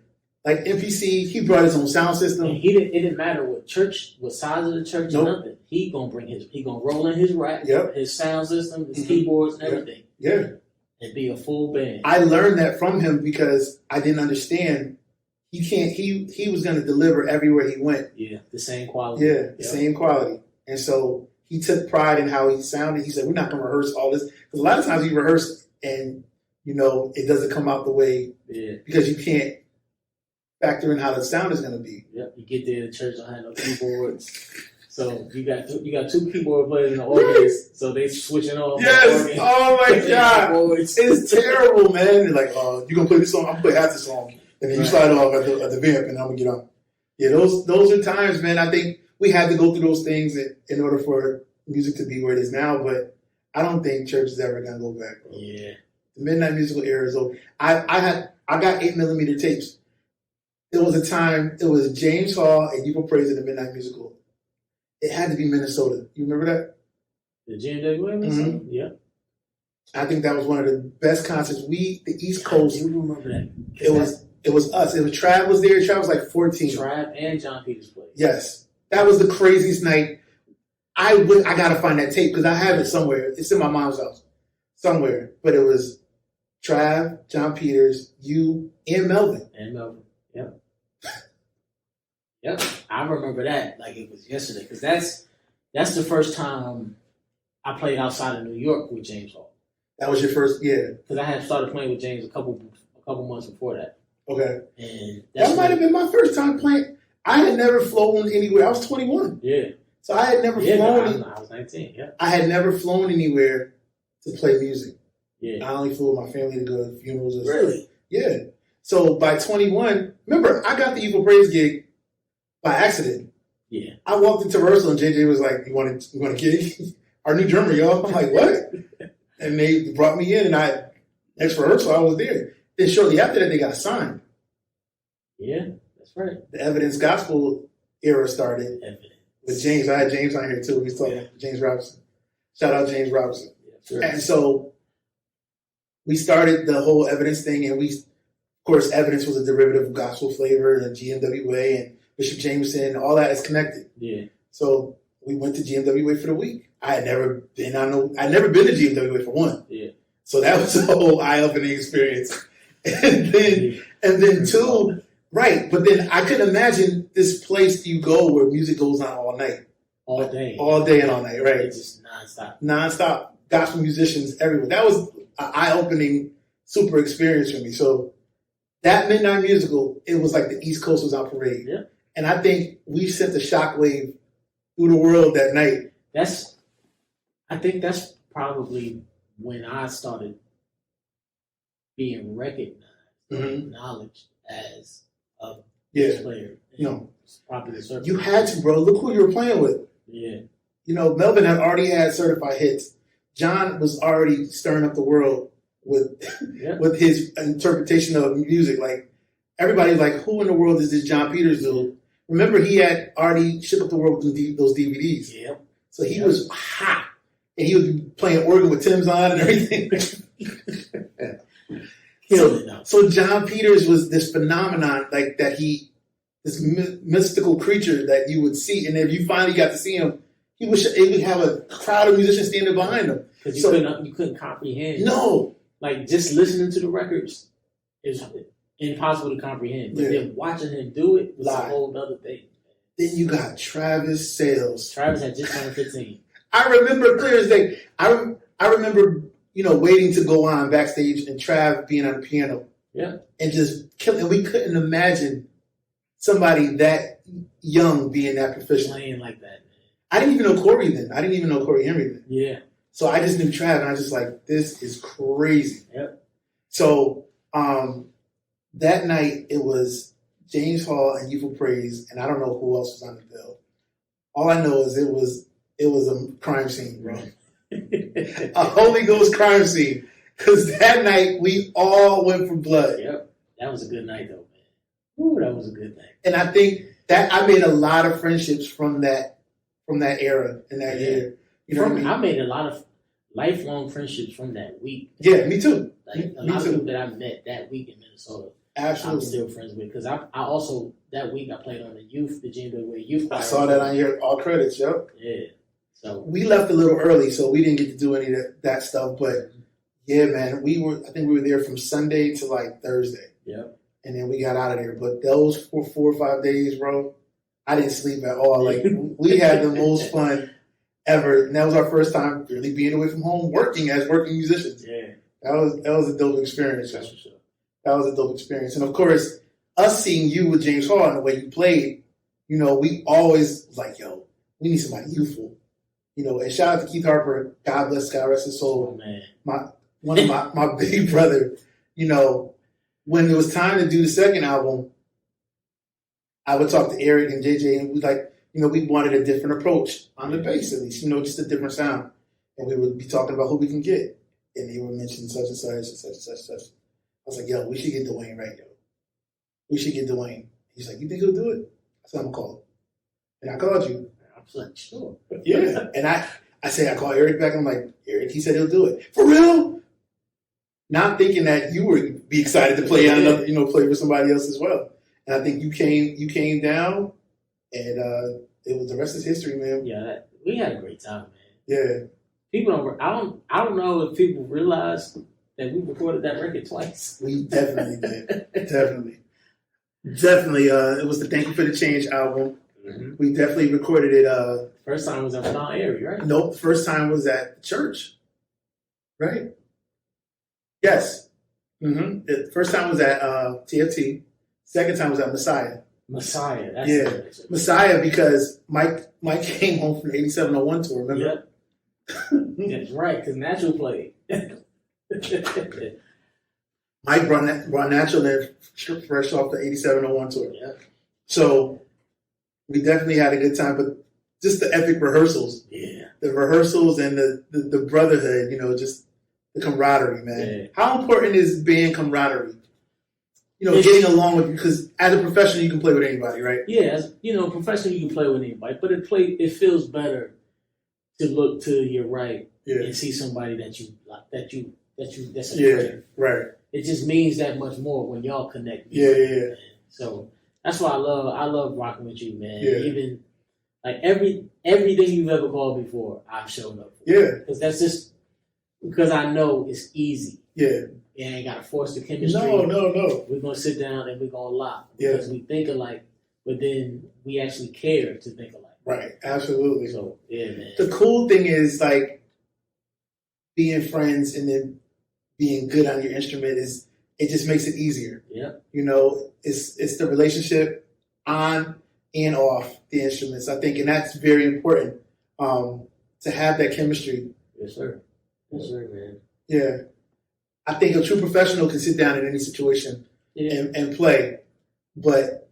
Like MPC, he brought his own sound system. And it didn't matter what size of the church or nothing. He gonna roll in his rack, his sound system, his keyboards and everything. Yeah. And be a full band. I learned that from him because I didn't understand. He was gonna deliver everywhere he went. Yeah, the same quality. Yeah, the same quality. And so he took pride in how he sounded. He said, we're not gonna rehearse all this. Because a lot of times we rehearse and it doesn't come out the way because you can't factor in how the sound is going to be. Yep, you get there, the church don't have no keyboards. So you got two keyboard players in the organist, so they switching off. Yes, oh my God. It's terrible, man. They're like, you going to play this song? I'm going to play half the song. And then you slide off at the vamp and I'm going to get on. Yeah, those are times, man. I think we had to go through those things in order for music to be where it is now, but I don't think church is ever going to go back, bro. Yeah. The Midnight Musical era is over. I got 8mm tapes. There was a time, it was James Hall and You Will Praise in the Midnight Musical. It had to be Minnesota. You remember that? The GMW Minnesota? Mm-hmm. Yeah. I think that was one of the best concerts. The East Coast. You remember that? It was us. It was Trav was there. Trav was like 14. Trav and John Peters played. Yes. That was the craziest night. I got to find that tape because I have it somewhere. It's in my mom's house. Somewhere. But it was Trav, John Peters, you, and Melvin. Yep. Yep. I remember that like it was yesterday because that's the first time I played outside of New York with James Hall. That was your first, yeah. Because I had started playing with James a couple months before that. Okay. And that might have been my first time playing. I had never flown anywhere. I was 21. Yeah. So I had never flown. I was 19. Yeah. I had never flown anywhere to play music. Yeah. I only flew with my family to go to funerals. And really? Stuff. Yeah. So by 21, remember, I got the Evil Praise gig by accident. Yeah. I walked into rehearsal and JJ was like, "You want a gig? Our new drummer, y'all." I'm like, "What?" And they brought me in, and next rehearsal I was there. Then shortly after that, they got signed. Yeah, that's right. The Evidence Gospel era started with James. I had James on here too. He's talking James Robinson. Shout out James Robinson. Yeah, sure. And so we started the whole Evidence thing, and of course, Evidence was a derivative of Gospel Flavor and GMWA and Bishop Jameson. All that is connected. Yeah. So we went to GMWA for the week. I had never been to GMWA for one. Yeah. So that was a whole eye-opening experience. And then two, right? But then I couldn't imagine this place you go where music goes on all night, all day and all night, right? It's just nonstop gospel musicians everywhere. That was an eye-opening, super experience for me. So that Midnight Musical, it was like the East Coast was on parade. Yeah. And I think we sent the shockwave through the world that night. I think that's probably when I started being recognized, acknowledged as a bass player. Popular circle. You had to, bro. Look who you were playing with. Yeah. Melvin had already had certified hits. John was already stirring up the world with his interpretation of music. Like, everybody's like, who in the world is this John Peters dude? Remember, he had already shook up the world with those DVDs. Yep. So he was hot. And he would be playing organ with Tim's on and everything. So John Peters was this phenomenon, like that this mystical creature that you would see. And if you finally got to see him, he would have a crowd of musicians standing behind him. Because you couldn't comprehend. No. Like, just listening to the records is impossible to comprehend. But then watching him do it was a whole other thing. Then you got Travis Sales. Travis had just turned 15. I remember clear as day. I remember, waiting to go on backstage and Trav being on the piano. Yeah. And just killing. And we couldn't imagine somebody that young being that proficient. Playing like that, man. I didn't even know Corey then. I didn't even know Corey Henry then. Yeah. So I just knew Trav, and I was just like, this is crazy. Yep. So that night it was James Hall and Youthful Praise, and I don't know who else was on the bill. All I know is it was a crime scene, bro. A Holy Ghost crime scene. Because that night we all went for blood. Yep. That was a good night, though, man. Ooh, that was a good night. And I think that I made a lot of friendships from that era and that year. You know what I mean? I made a lot of lifelong friendships from that week. Yeah, me too. Like a lot of people that I met that week in Minnesota. Absolutely. I'm still friends with, because I also that week I played on the January Youth Choir. I saw that on your all credits, yep. Yeah. So we left a little early, so we didn't get to do any of that stuff. But yeah, man, I think we were there from Sunday to like Thursday. Yep. And then we got out of there. But those 4 or 5 days, bro, I didn't sleep at all. Like we had the most fun ever. And that was our first time really being away from home, working as working musicians. Yeah. That was a dope experience. That's for sure. That was a dope experience. And of course, us seeing you with James Hall and the way you played, you know, we always was like, yo, we need somebody youthful. You know, and shout out to Keith Harper, God bless, God rest his soul. Oh, man. One of my big brother, you know, when it was time to do the second album, I would talk to Eric and JJ, and we wanted a different approach on the bass, at least, you know, just a different sound. And we would be talking about who we can get. And they would mention such and such and such and such and such. I was like, yo, we should get Dwayne right, yo. We should get Dwayne. He's like, you think he'll do it? I said, I'm going to call him. And I called you. I was like, sure. Yeah. And I call Eric back, and I'm like, Eric, he said he'll do it. For real? Not thinking that you would be excited to play on another, play with somebody else as well. And I think you came down, and it was the rest is history, man. Yeah, we had a great time, man. Yeah. People I don't know if people realize that we recorded that record twice. We definitely did. Definitely. It was the Thank You for the Change album. Mm-hmm. We definitely recorded it. First time was at Mount Airy, right? Nope. First time was at church. Right? Yes. Mm-hmm. The first time was at TFT. Second time was at Messiah. Messiah. That's it. Messiah, because Mike came home from the 8701 tour, remember? Yep. That's right, because Natural played. Mike brought Natural in fresh off the 8701 tour. Yep. So we definitely had a good time, but just the epic rehearsals. Yeah. The rehearsals and the brotherhood, just the camaraderie, man. Yeah. How important is band camaraderie? Getting along with, because as a professional, you can play with anybody, right? Yeah, as professionally, you can play with anybody, but it feels better to look to your right and see somebody that's a friend. Right. It just means that much more when y'all connect. Yeah. So that's why I love rocking with you, man. Yeah. Even like everything you've ever called before, I've shown up for. Yeah. Because that's just because I know it's easy. Yeah. You ain't got to force the chemistry. No. We're gonna sit down and we're gonna lock because we think alike, but then we actually care to think alike. Right, absolutely. So yeah, man. The cool thing is like being friends and then being good on your instrument it just makes it easier. Yeah. It's the relationship on and off the instruments, I think, and that's very important to have that chemistry. Yes, sir. Yes, sir, man. Yeah. I think a true professional can sit down in any situation and play, but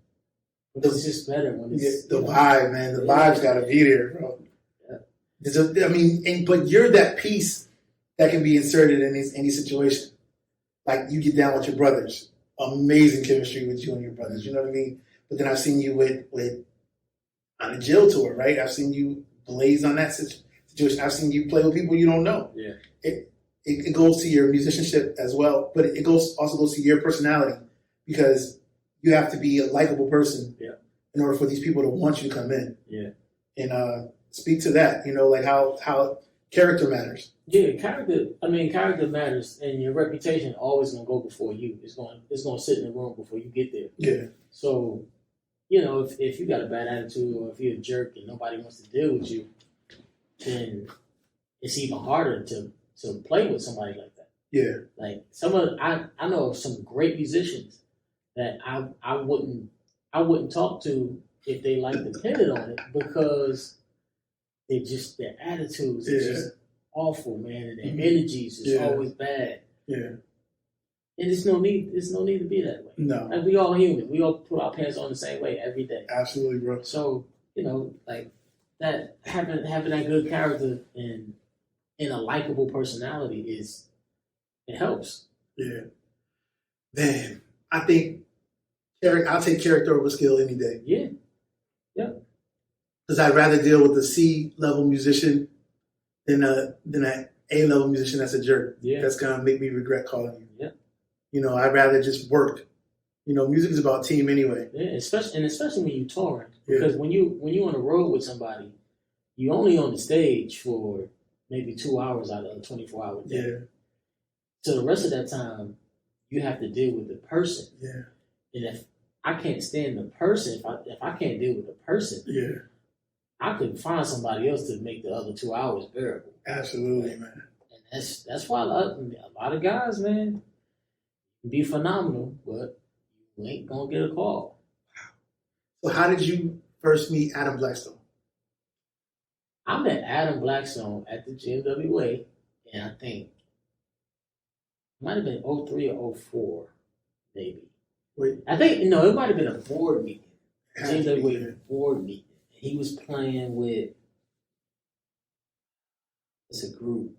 it's just better when it's the vibe, man. The vibe's got to be there, bro. Yeah. But you're that piece that can be inserted in any situation. Like you get down with your brothers, amazing chemistry with you and your brothers. You know what I mean? But then I've seen you with on a Jill tour, right? I've seen you blaze on that situation. I've seen you play with people you don't know. Yeah. It goes to your musicianship as well, but it also goes to your personality, because you have to be a likable person in order for these people to want you to come in. Yeah. And speak to that, like how character matters. Yeah, character matters, and your reputation always gonna go before you. It's gonna sit in the room before you get there. Yeah. So, if you got a bad attitude or if you're a jerk and nobody wants to deal with you, then it's even harder to play with somebody like that. Yeah. Like I know of some great musicians that I wouldn't talk to if they like depended on it, because their attitudes are just awful, man, and their energy is just always bad. Yeah. And there's no need to be that way. No. Like, we all human. We all put our pants on the same way every day. Absolutely, bro. So, like that, having that good character and a likable personality it helps. Yeah. Man, I think I'll take character over skill any day. Yeah. Yeah. Because I'd rather deal with a C-level musician than an A-level musician that's a jerk. Yeah. That's going to make me regret calling you. Yeah. I'd rather just work. Music is about team anyway. Yeah, especially when you're touring. Because when you on the road with somebody, you only on the stage for maybe 2 hours out of a 24-hour day. Yeah. So the rest of that time, you have to deal with the person. Yeah. And if I can't stand the person, if I can't deal with the person, I could find somebody else to make the other 2 hours bearable. Absolutely, man. And that's why a lot of guys, man, be phenomenal, but you ain't gonna get a call. So how did you first meet Adam Blackstone? I met Adam Blackstone at the GMWA, and I think it might have been 03 or 04, maybe. Wait. I think, it might have been a board meeting. GMWA board meeting. He was playing with, it's a group,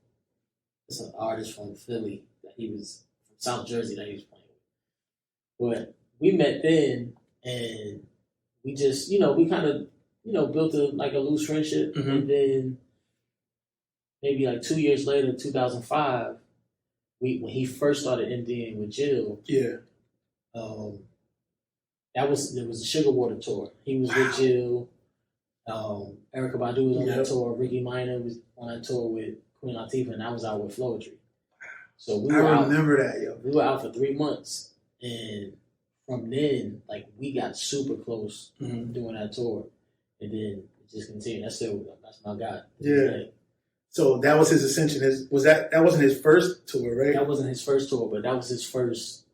it's an artist from Philly that he was, from South Jersey that he was playing with. But we met then, and we just, we kind of, built a loose friendship. Mm-hmm. And then maybe like 2 years later, 2005, when he first started MDing with Jill, there was a Sugar Water tour. He was with Jill. Erykah Badu was on that tour. Ricky Minor was on that tour with Queen Latifah, and I was out with Floetry. So we were remember that, yo. We were out for 3 months, and from then, we got super close doing that tour, and then it just continued. That's my guy. Yeah. So that was his ascension. That wasn't his first tour, right? That wasn't his first tour, but that was his first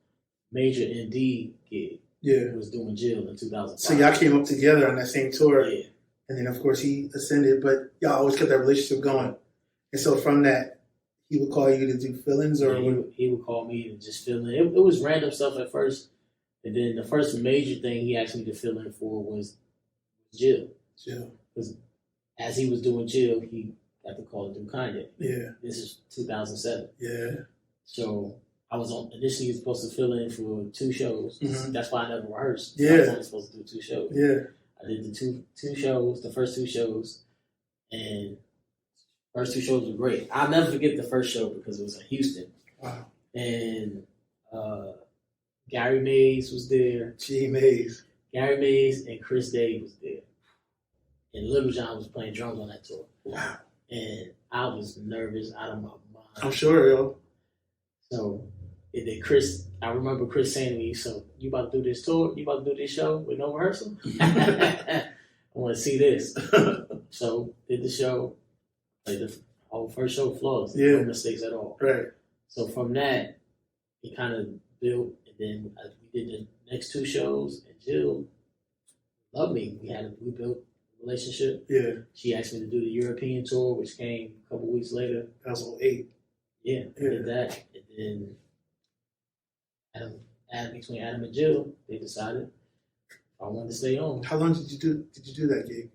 major ND gig. Yeah. He was doing Jill in 2005. So y'all came up together on that same tour. Yeah. And then, of course, he ascended, but y'all always kept that relationship going. And so from that, he would call you to do fill-ins? Or he would call me to just fill in. It was random stuff at first. And then the first major thing he asked me to fill in for was Jill. Because as he was doing Jill, he got the call to do Kanye. Yeah. This is 2007. Yeah. So I was initially supposed to fill in for 2 shows. Mm-hmm. That's why I never rehearsed. Yeah. I was only supposed to do 2 shows. Yeah. I did the two shows, the first 2 shows, and first 2 shows were great. I'll never forget the first show because it was in Houston. Wow. And Gary Mays was there. Gary Mays and Chris Day was there. And Little John was playing drums on that tour. Wow. And I was nervous out of my mind. I'm sure, yo. So, and then I remember Chris saying to me, "So, you about to do this tour? You about to do this show with no rehearsal? I want to see this." So, did the show, played the whole first show flawless. Yeah. No mistakes at all. Right. So, from that, it kind of built, and then we did the next 2 shows, and Jill loved me. We built a relationship. Yeah. She asked me to do the European tour, which came a couple weeks later. That was 08. Yeah, I did that. And then between Adam and Jill, they decided I wanted to stay on. How long did you do that gig?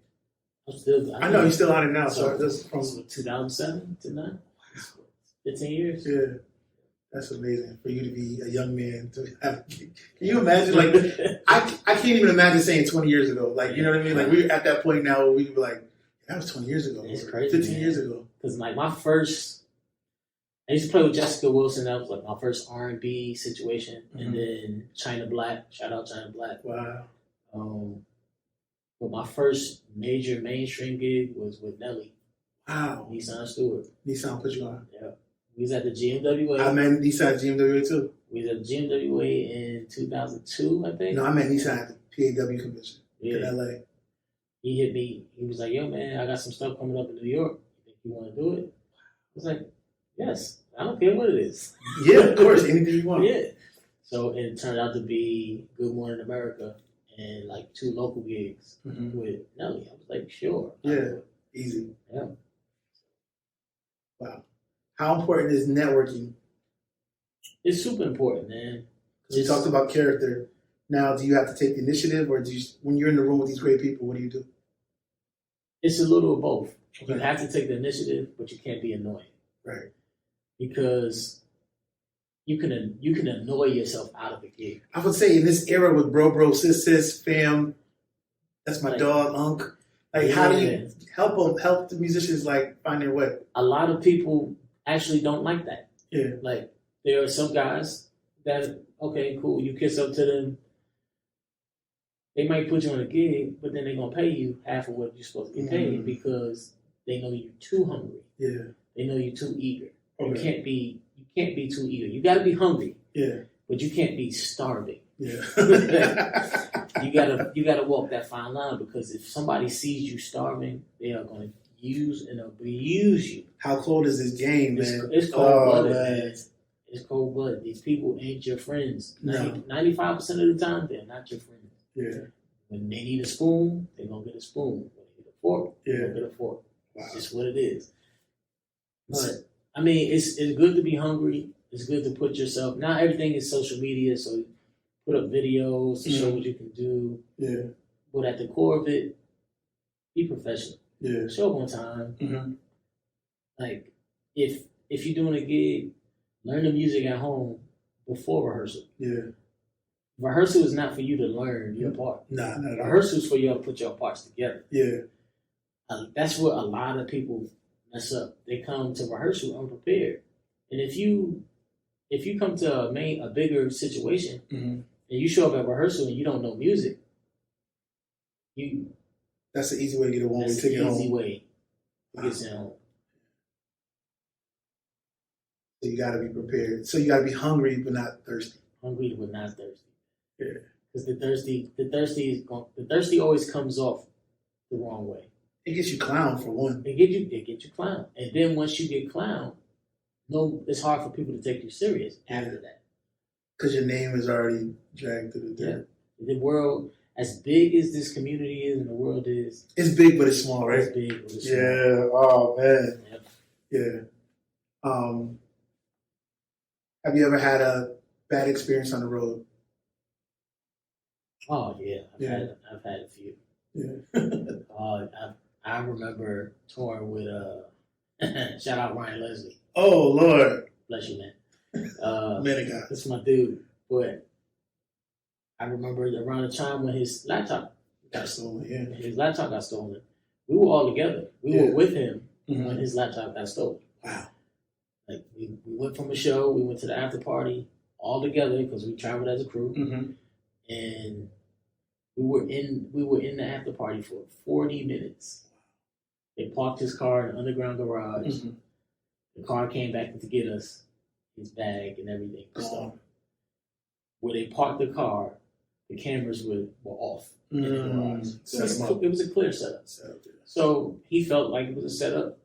I know you're still on it now. So that's from 2007 to now. 15 years. Yeah. That's amazing for you to be a young man to have. Can you imagine? I can't even imagine saying 20 years ago. You know what I mean? We're at that point now where we were like, that was 20 years ago. It's crazy. 15 years ago. Because my first, I used to play with Jessica Wilson. That was my first R&B situation, and then China Black. Shout out China Black. Wow. But my first major mainstream gig was with Nelly. Wow. Nissan Stewart. Nissan put you on. Yeah. We was at the GMWA. I met Nissan at GMWA too. We was at the GMWA in 2002, I think. No, I met Nissan at the PAW convention in LA. He hit me. He was like, "Yo, man, I got some stuff coming up in New York. You think you want to do it?" I was like, "Yes. I don't care what it is." Yeah, of course. Anything you want. Yeah. So it turned out to be Good Morning America and 2 local gigs with Nelly. I was like, "Sure." Yeah. Easy. Yeah. Wow. How important is networking? It's super important, man. You talked about character. Now, do you have to take the initiative, or when you're in the room with these great people, what do you do? It's a little of both. Okay. You have to take the initiative, but you can't be annoying. Right. Because you can annoy yourself out of the gig. I would say in this era with bro, sis, fam, that's my dog, Unc. Like, how do you help the musicians like find their way? A lot of people actually don't like that. Yeah. Like, there are some guys that, okay, cool, you kiss up to them. They might put you on a gig, but then they're gonna pay you half of what you're supposed to get paid because they know you're too hungry. Yeah. They know you're too eager. Okay. You can't be too eager. You gotta be hungry. Yeah. But you can't be starving. Yeah. You gotta walk that fine line, because if somebody sees you starving, they are gonna use and abuse you. How cold is this game, man? It's cold blooded, man. It's cold blooded. These people ain't your friends. No. 95% of the time, they're not your friends. Yeah. When they need a spoon, they're gonna get a spoon. When they need a fork, they're gonna get a fork. Wow. It's just what it is. But I mean, it's good to be hungry. It's good to put yourself. Not everything is social media, so put up videos to show what you can do. Yeah. But at the core of it, be professional. Yeah. Show up on time. Mm-hmm. Like, if you're doing a gig, learn the music at home before rehearsal. Yeah. Rehearsal is not for you to learn your part. Nah, not at all. Rehearsal is for you to put your parts together. Yeah. That's what a lot of people mess up. They come to rehearsal unprepared, and if you come to a bigger situation and you show up at rehearsal and you don't know music, that's the easy way to get a one-way ticket home. That's the easy way to get sent home. So you got to be prepared. So you got to be hungry but not thirsty. Hungry but not thirsty. Yeah. Because the thirsty always comes off the wrong way. It gets you clowned for one. It get you clowned, and then once you get clowned, it's hard for people to take you serious after that. Because your name is already dragged through the dirt. Yeah. The world, as big as this community is and the world is, it's big but it's small, right? It's big but it's small. Yeah. Oh man. Yep. Yeah. Have you ever had a bad experience on the road? Oh yeah, I've had a few. Yeah. I remember touring with shout out Ryan Leslie. Oh Lord, bless you, man. Man of God, that's my dude. But I remember around the time when his laptop got stolen. Yeah, his laptop got stolen. We were all together. We were with him when his laptop got stolen. Wow. Like we went from a show, we went to the after party all together because we traveled as a crew, and we were in the after party for 40 minutes. They parked his car in an underground garage. The car came back to get us, his bag and everything. Where they parked the car, the cameras were off in the garage. It was a clear setup. So he felt like it was a setup.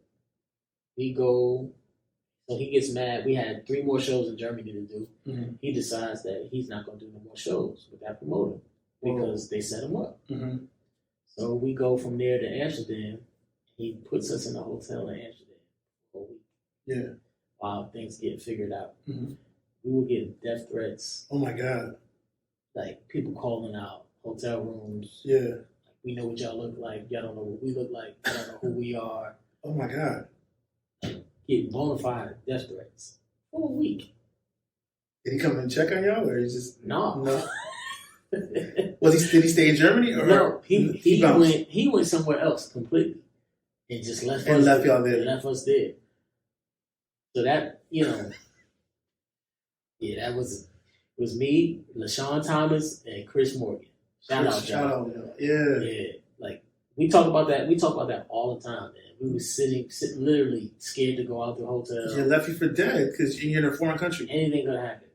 So he gets mad. We had 3 more shows in Germany to do. He decides that he's not going to do no more shows with that promoter because they set him up. So we go from there to Amsterdam. He puts us in a hotel in Amsterdam for a week. Yeah. While things get figured out. We were getting death threats. Oh my God. Like people calling out hotel rooms. Yeah. Like, we know what y'all look like. Y'all don't know what we look like. Y'all don't know who we are. Oh my God. Getting bona fide death threats for a week. Did he come and check on y'all, or he just no? Did he stay in Germany, or no? He went somewhere else completely, and just left us y'all there. Left us there. So that that was me, LaShawn Thomas, and Chris Morgan. Shout out, yeah. Like we talk about that. We talk about that all the time, man. We were sitting literally scared to go out the hotel. They left you for dead because you're in a foreign country. Anything could happen.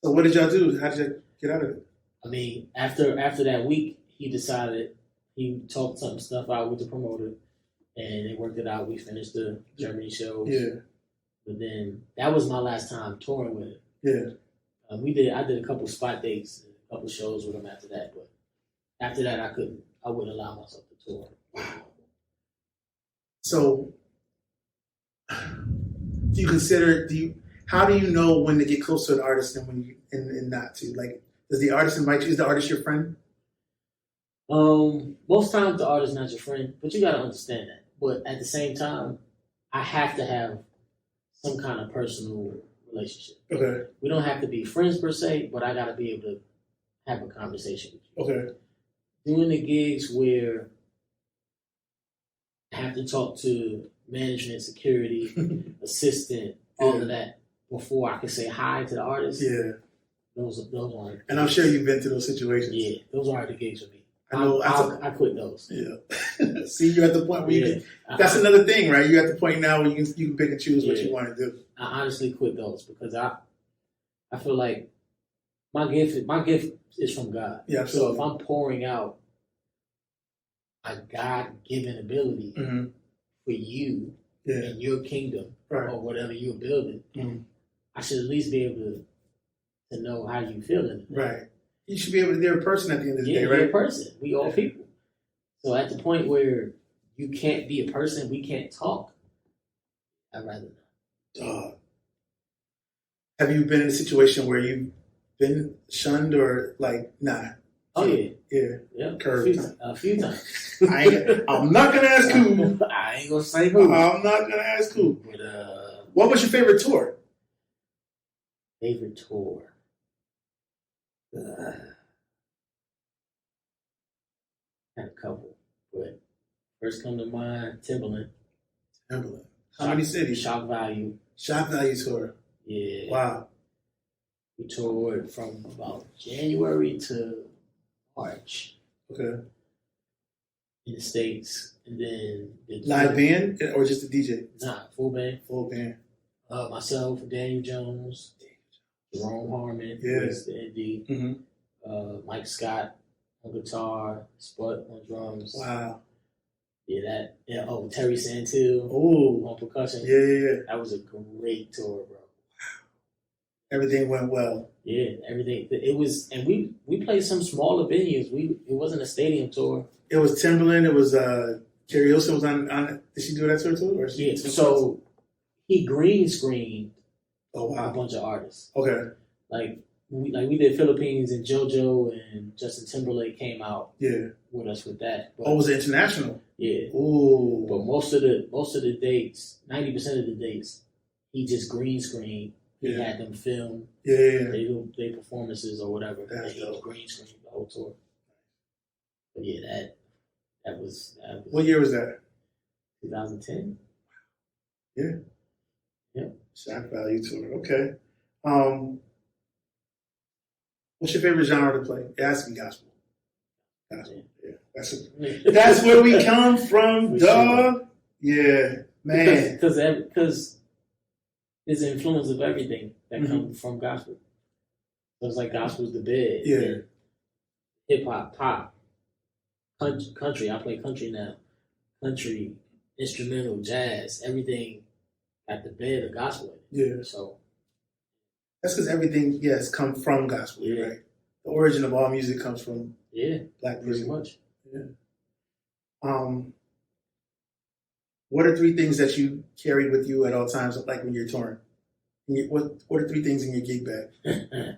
So what did y'all do? How did you get out of it? I mean, after that week, he decided he talked some stuff out with the promoter, and they worked it out. We finished the Germany shows. Yeah. But then that was my last time touring with him. Yeah. I did a couple spot dates, a couple shows with him after that. But after that, I wouldn't allow myself to tour. Wow. So, how do you know when to get close to an artist and when you and not to? Like, does the artist invite you? Is the artist your friend? Most times the artist is not your friend, but you gotta understand that. But at the same time, I have to have some kind of personal relationship. Okay. We don't have to be friends per se, but I gotta be able to have a conversation with you. Okay. Doing the gigs where I have to talk to management, security, assistant, all of that before I can say hi to the artist. Yeah. Those aren't. And I'm sure you've been through those situations. Yeah, those aren't the gigs for me. I know. I quit those. Yeah. See, you're at the point where you can, that's another thing, right? You're at the point now where you can pick and choose what you want to do. I honestly quit those because I feel like my gift is from God. Yeah, absolutely. So if I'm pouring out a God-given ability for you in your kingdom or whatever you're building, I should at least be able to know how you feeling. Right. You should be able to be a person at the end of the day, right? You're a person. We all people. So at the point where you can't be a person, we can't talk, I'd rather not. Have you been in a situation where you've been shunned or like, nah? Oh, yeah. Yeah. Curved. A few times. I'm not going to ask who. I ain't going to say who. I'm not going to ask who. But, what was your favorite tour? Favorite tour? Had a couple, but first come to mind, Timberland. How many cities? Shock Value. Shock Value tour. Yeah. Wow. We toured from about January to March. Okay. In the States, and then live band or just a DJ? Nah, full band. Full band. Myself, Daniel Jones, Jerome Harmon, Chris the Indy, Mike Scott on guitar, Spud on drums. Wow. Yeah, Terry Santil on percussion. Yeah. That was a great tour, bro. Everything went well. Yeah, everything. It was, and we played some smaller venues. It wasn't a stadium tour. It was Timberland. It was Carrie Hilson was on. Did she do that tour too? Or So he green screened a bunch of artists. Okay. Like we did Philippines, and JoJo and Justin Timberlake came out with us with that. But, was it international? Yeah. Ooh. But most of the dates, 90% of the dates, he just green screened. He had them film. Yeah. They performances or whatever. That's he green screened the whole tour. But yeah, that was. What year was that? 2010. Yeah. Yep. Shock Value tour. Okay. What's your favorite genre to play? It has to be gospel. Yeah. That's where we come from, dog. Sure. Yeah, man. Because there's an influence of everything that comes from gospel. So it's like gospel's the bed. Yeah. Hip hop, pop, country. I play country now. Country, instrumental, jazz, everything at the bed of gospel. Yeah. So that's because everything, come from gospel, right? The origin of all music comes from black music. Pretty much. Yeah. What are 3 things that you carried with you at all times, like when you're touring? What are 3 things in your gig bag? 3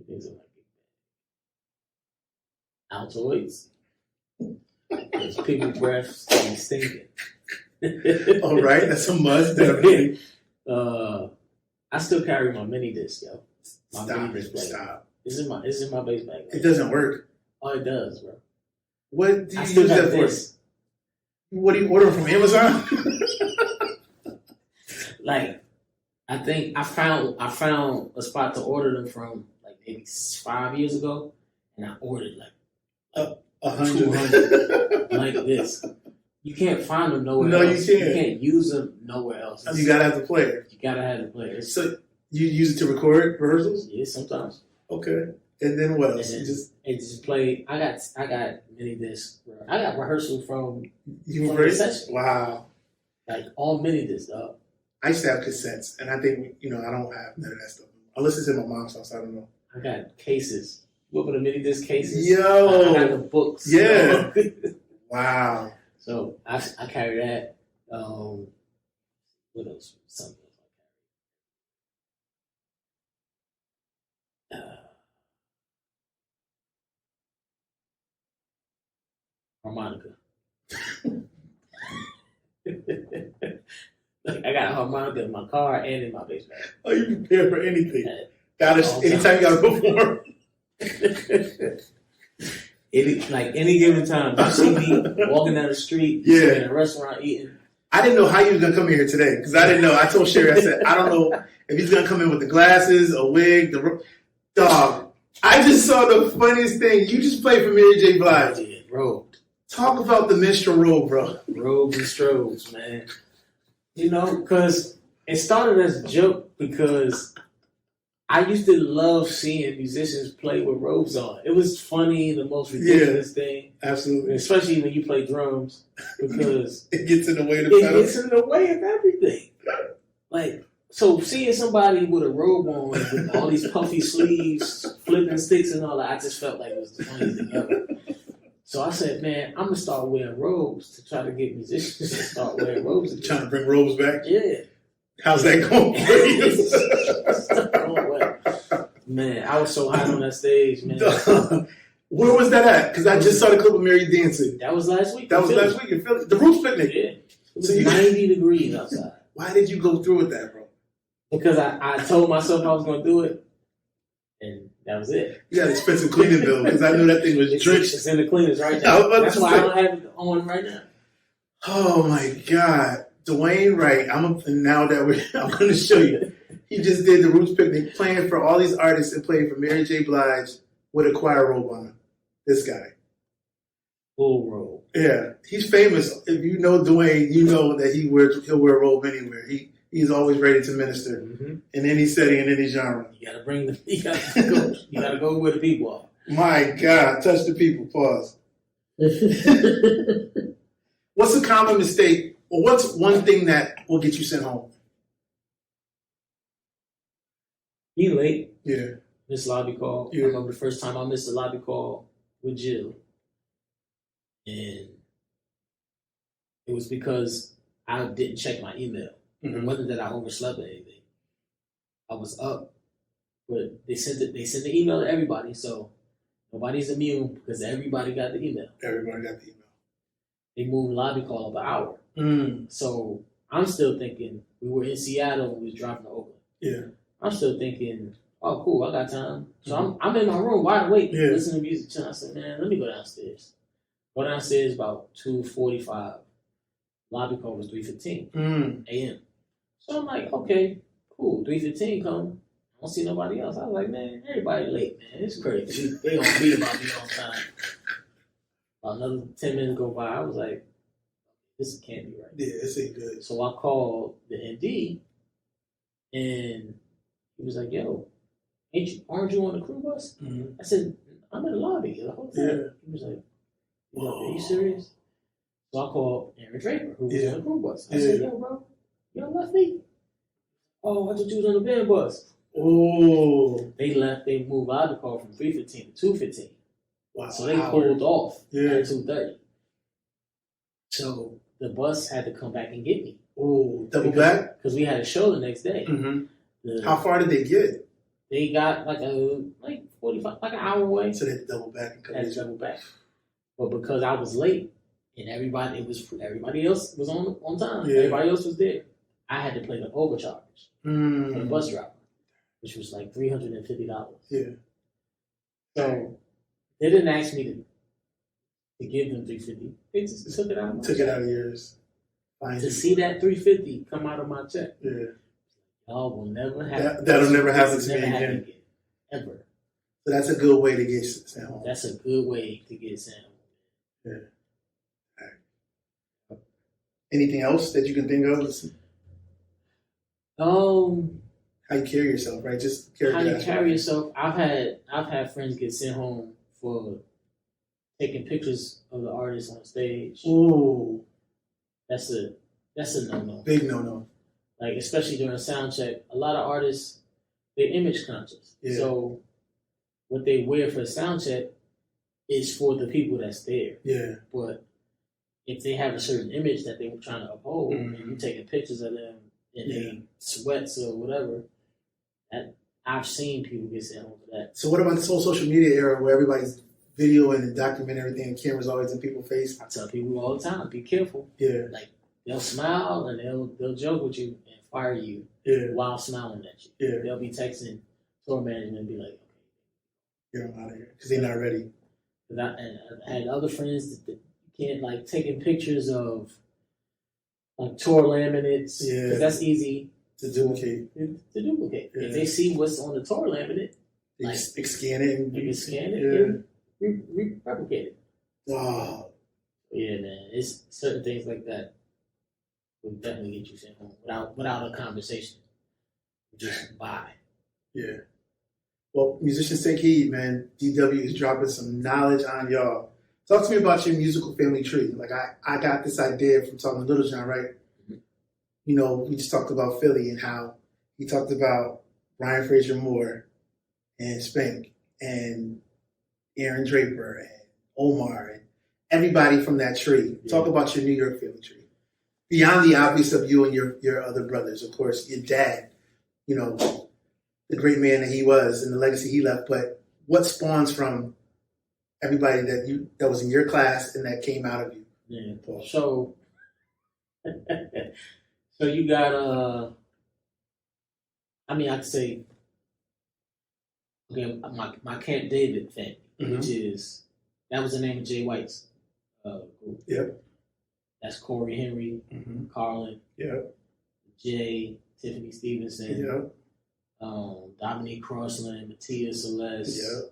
things in my gig bag. Altoids. Because people breaths and stinking. All right, that's a must. Definitely. I still carry my mini disc, yo. Stop. It's in my bass bag. It doesn't work. Oh, it does, bro. What do you use that for? What do you order from Amazon? Like, I think I found a spot to order them from like maybe 5 years ago, and I ordered like 200 like this. You can't find them nowhere else. You can't. You can't use them nowhere else. You gotta have the player. You gotta have the player. So you use it to record rehearsals? Yeah, sometimes. Okay. And then what else? And just play. I got mini discs. I got rehearsal from the session. Wow. Like all mini discs, dog. I used to have cassettes, and I think I don't have none of that stuff. Unless it's in my mom's house, I don't know. I got cases. You open the mini disc cases? Yo. I got the books. Yeah. Wow. So I carry that. What else? Something else. Harmonica. Like, I got a harmonica in my car and in my bass bag. Oh, you prepare for anything. All Anytime you gotta perform. Any given time, you see me walking down the street, in a restaurant eating. I didn't know how you was gonna come in here today because I didn't know. I told Sherry, I said, I don't know if he's gonna come in with the glasses, a wig, dog. I just saw the funniest thing. You just played for Mary J. Blige. Yeah, robed. Talk about the minstrel robe, bro. Robes and strobes, man. You know, because it started as a joke because I used to love seeing musicians play with robes on. It was funny, the most ridiculous thing. Absolutely. Especially when you play drums because it gets in the way of it gets in the way of everything. Like, so seeing somebody with a robe on with all these puffy sleeves, flipping sticks and all that, I just felt like it was the funniest thing ever. So I said, man, I'm going to start wearing robes to try to get musicians to start wearing robes again. Trying to bring robes back? Yeah. How's that going for you? Man, I was so hot on that stage, man. Where was that at? Because I just saw the clip of Mary dancing. That was last week. That was last week in Philly. The Roots picnic. Yeah. It was 90 degrees outside. Why did you go through with that, bro? Because I told myself I was going to do it, and that was it. You got an expensive cleaning bill because I knew that thing was drenched. It's in the cleaners right now. That's why I don't have it on right now. Oh my God, Dwayne Wright! I'm going to show you. He just did the Roots picnic, playing for all these artists and playing for Mary J. Blige with a choir robe on. This guy, full robe. Yeah, he's famous. If you know Dwayne, you know that he'll wear a robe anywhere. He's always ready to minister in any setting, in any genre. You gotta go where the people are. My God, touch the people. Pause. What's a common mistake, or what's one thing that will get you sent home? Be late. Yeah. Miss lobby call. Yeah. I remember the first time I missed a lobby call with Jill, and it was because I didn't check my email. It wasn't that I overslept or anything. I was up, but they sent the email to everybody, so nobody's immune because everybody got the email. Everybody got the email. They moved lobby call up an hour. So I'm still thinking, we were in Seattle and we was driving to Oakland. Yeah. I'm still thinking, oh cool, I got time. So I'm in my room wide awake, listening to music. And I said, man, let me go downstairs. Go downstairs about 2:45. Lobby call was 3:15 a.m. So I'm like, okay, cool. 3:15 come. I don't see nobody else. I was like, man, everybody late, man. It's crazy. They don't be about me on time. About another 10 minutes go by. I was like, this can't be right. Yeah, this ain't good. So I called the MD, and he was like, yo, aren't you on the crew bus? I said, I'm in the lobby the whole time. Yeah. He was like, are you serious? So I called Aaron Draper, who was on the crew bus. I said, yo, bro, you don't left me? Oh, I thought you was on the band bus. Oh. They left, they moved lobby call from 3:15 to 2:15. Wow. So they pulled off at 2:30. So the bus had to come back and get me. Oh, double back? Because we had a show the next day. How far did they get? They got like 45, like an hour away. So they had to double back and come double back. But because I was late and everybody else was on time. Yeah. Everybody else was there. I had to pay the overcharge for the bus driver, which was like $350. Yeah. So they didn't ask me to give them $350. They just took it out of my check. Took it out of yours. To see that $350 come out of my check. Yeah. Y'all will never happen. That'll never happen to me again. Ever. So that's a good way to get sent home. That's a good way to get sent home. Yeah. Right. Anything else that you can think of? How you carry yourself, right? Just how you carry yourself. I've had friends get sent home for taking pictures of the artist on stage. Ooh. That's a no-no. Big no-no. Like, especially during a sound check, a lot of artists, they're image conscious. Yeah. So what they wear for a sound check is for the people that's there. Yeah. But if they have a certain image that they were trying to uphold, Mm-hmm. and you taking pictures of them in their sweats or whatever, that I've seen people get sent home for that. So what about this whole social media era where everybody's videoing and documenting everything and cameras always in people's face? I tell people all the time, be careful. Yeah. Like, they'll smile and they'll joke with you and fire you while smiling at you. Yeah. They'll be texting tour management and be like, get them out of here because they're not ready. And I had other friends that can't, like, taking pictures of like tour laminates, because that's easy to duplicate. Yeah. If they see what's on the tour laminate, they scan it and you can scan it and replicate it. Oh. Yeah, man, it's certain things like that will definitely get you sent home without a conversation. Just buy. Yeah. Well, musicians, take heed, man. DW is dropping some knowledge on y'all. Talk to me about your musical family tree. Like, I got this idea from talking to Little John, right? Mm-hmm. You know, we just talked about Philly and how he talked about Brian Fraser Moore and Spank and Aaron Draper and Omar and everybody from that tree. Yeah. Talk about your New York family tree. Beyond the obvious of you and your other brothers, of course, your dad, you know, the great man that he was and the legacy he left, but what spawns from everybody that was in your class and that came out of you? Yeah. So you got I'd say, okay, my Camp David family, which is, that was the name of Jay White's group. Yep. That's Corey Henry, Carlin, Jay, Tiffany Stevenson, Dominique Crossland, Mattia Celeste.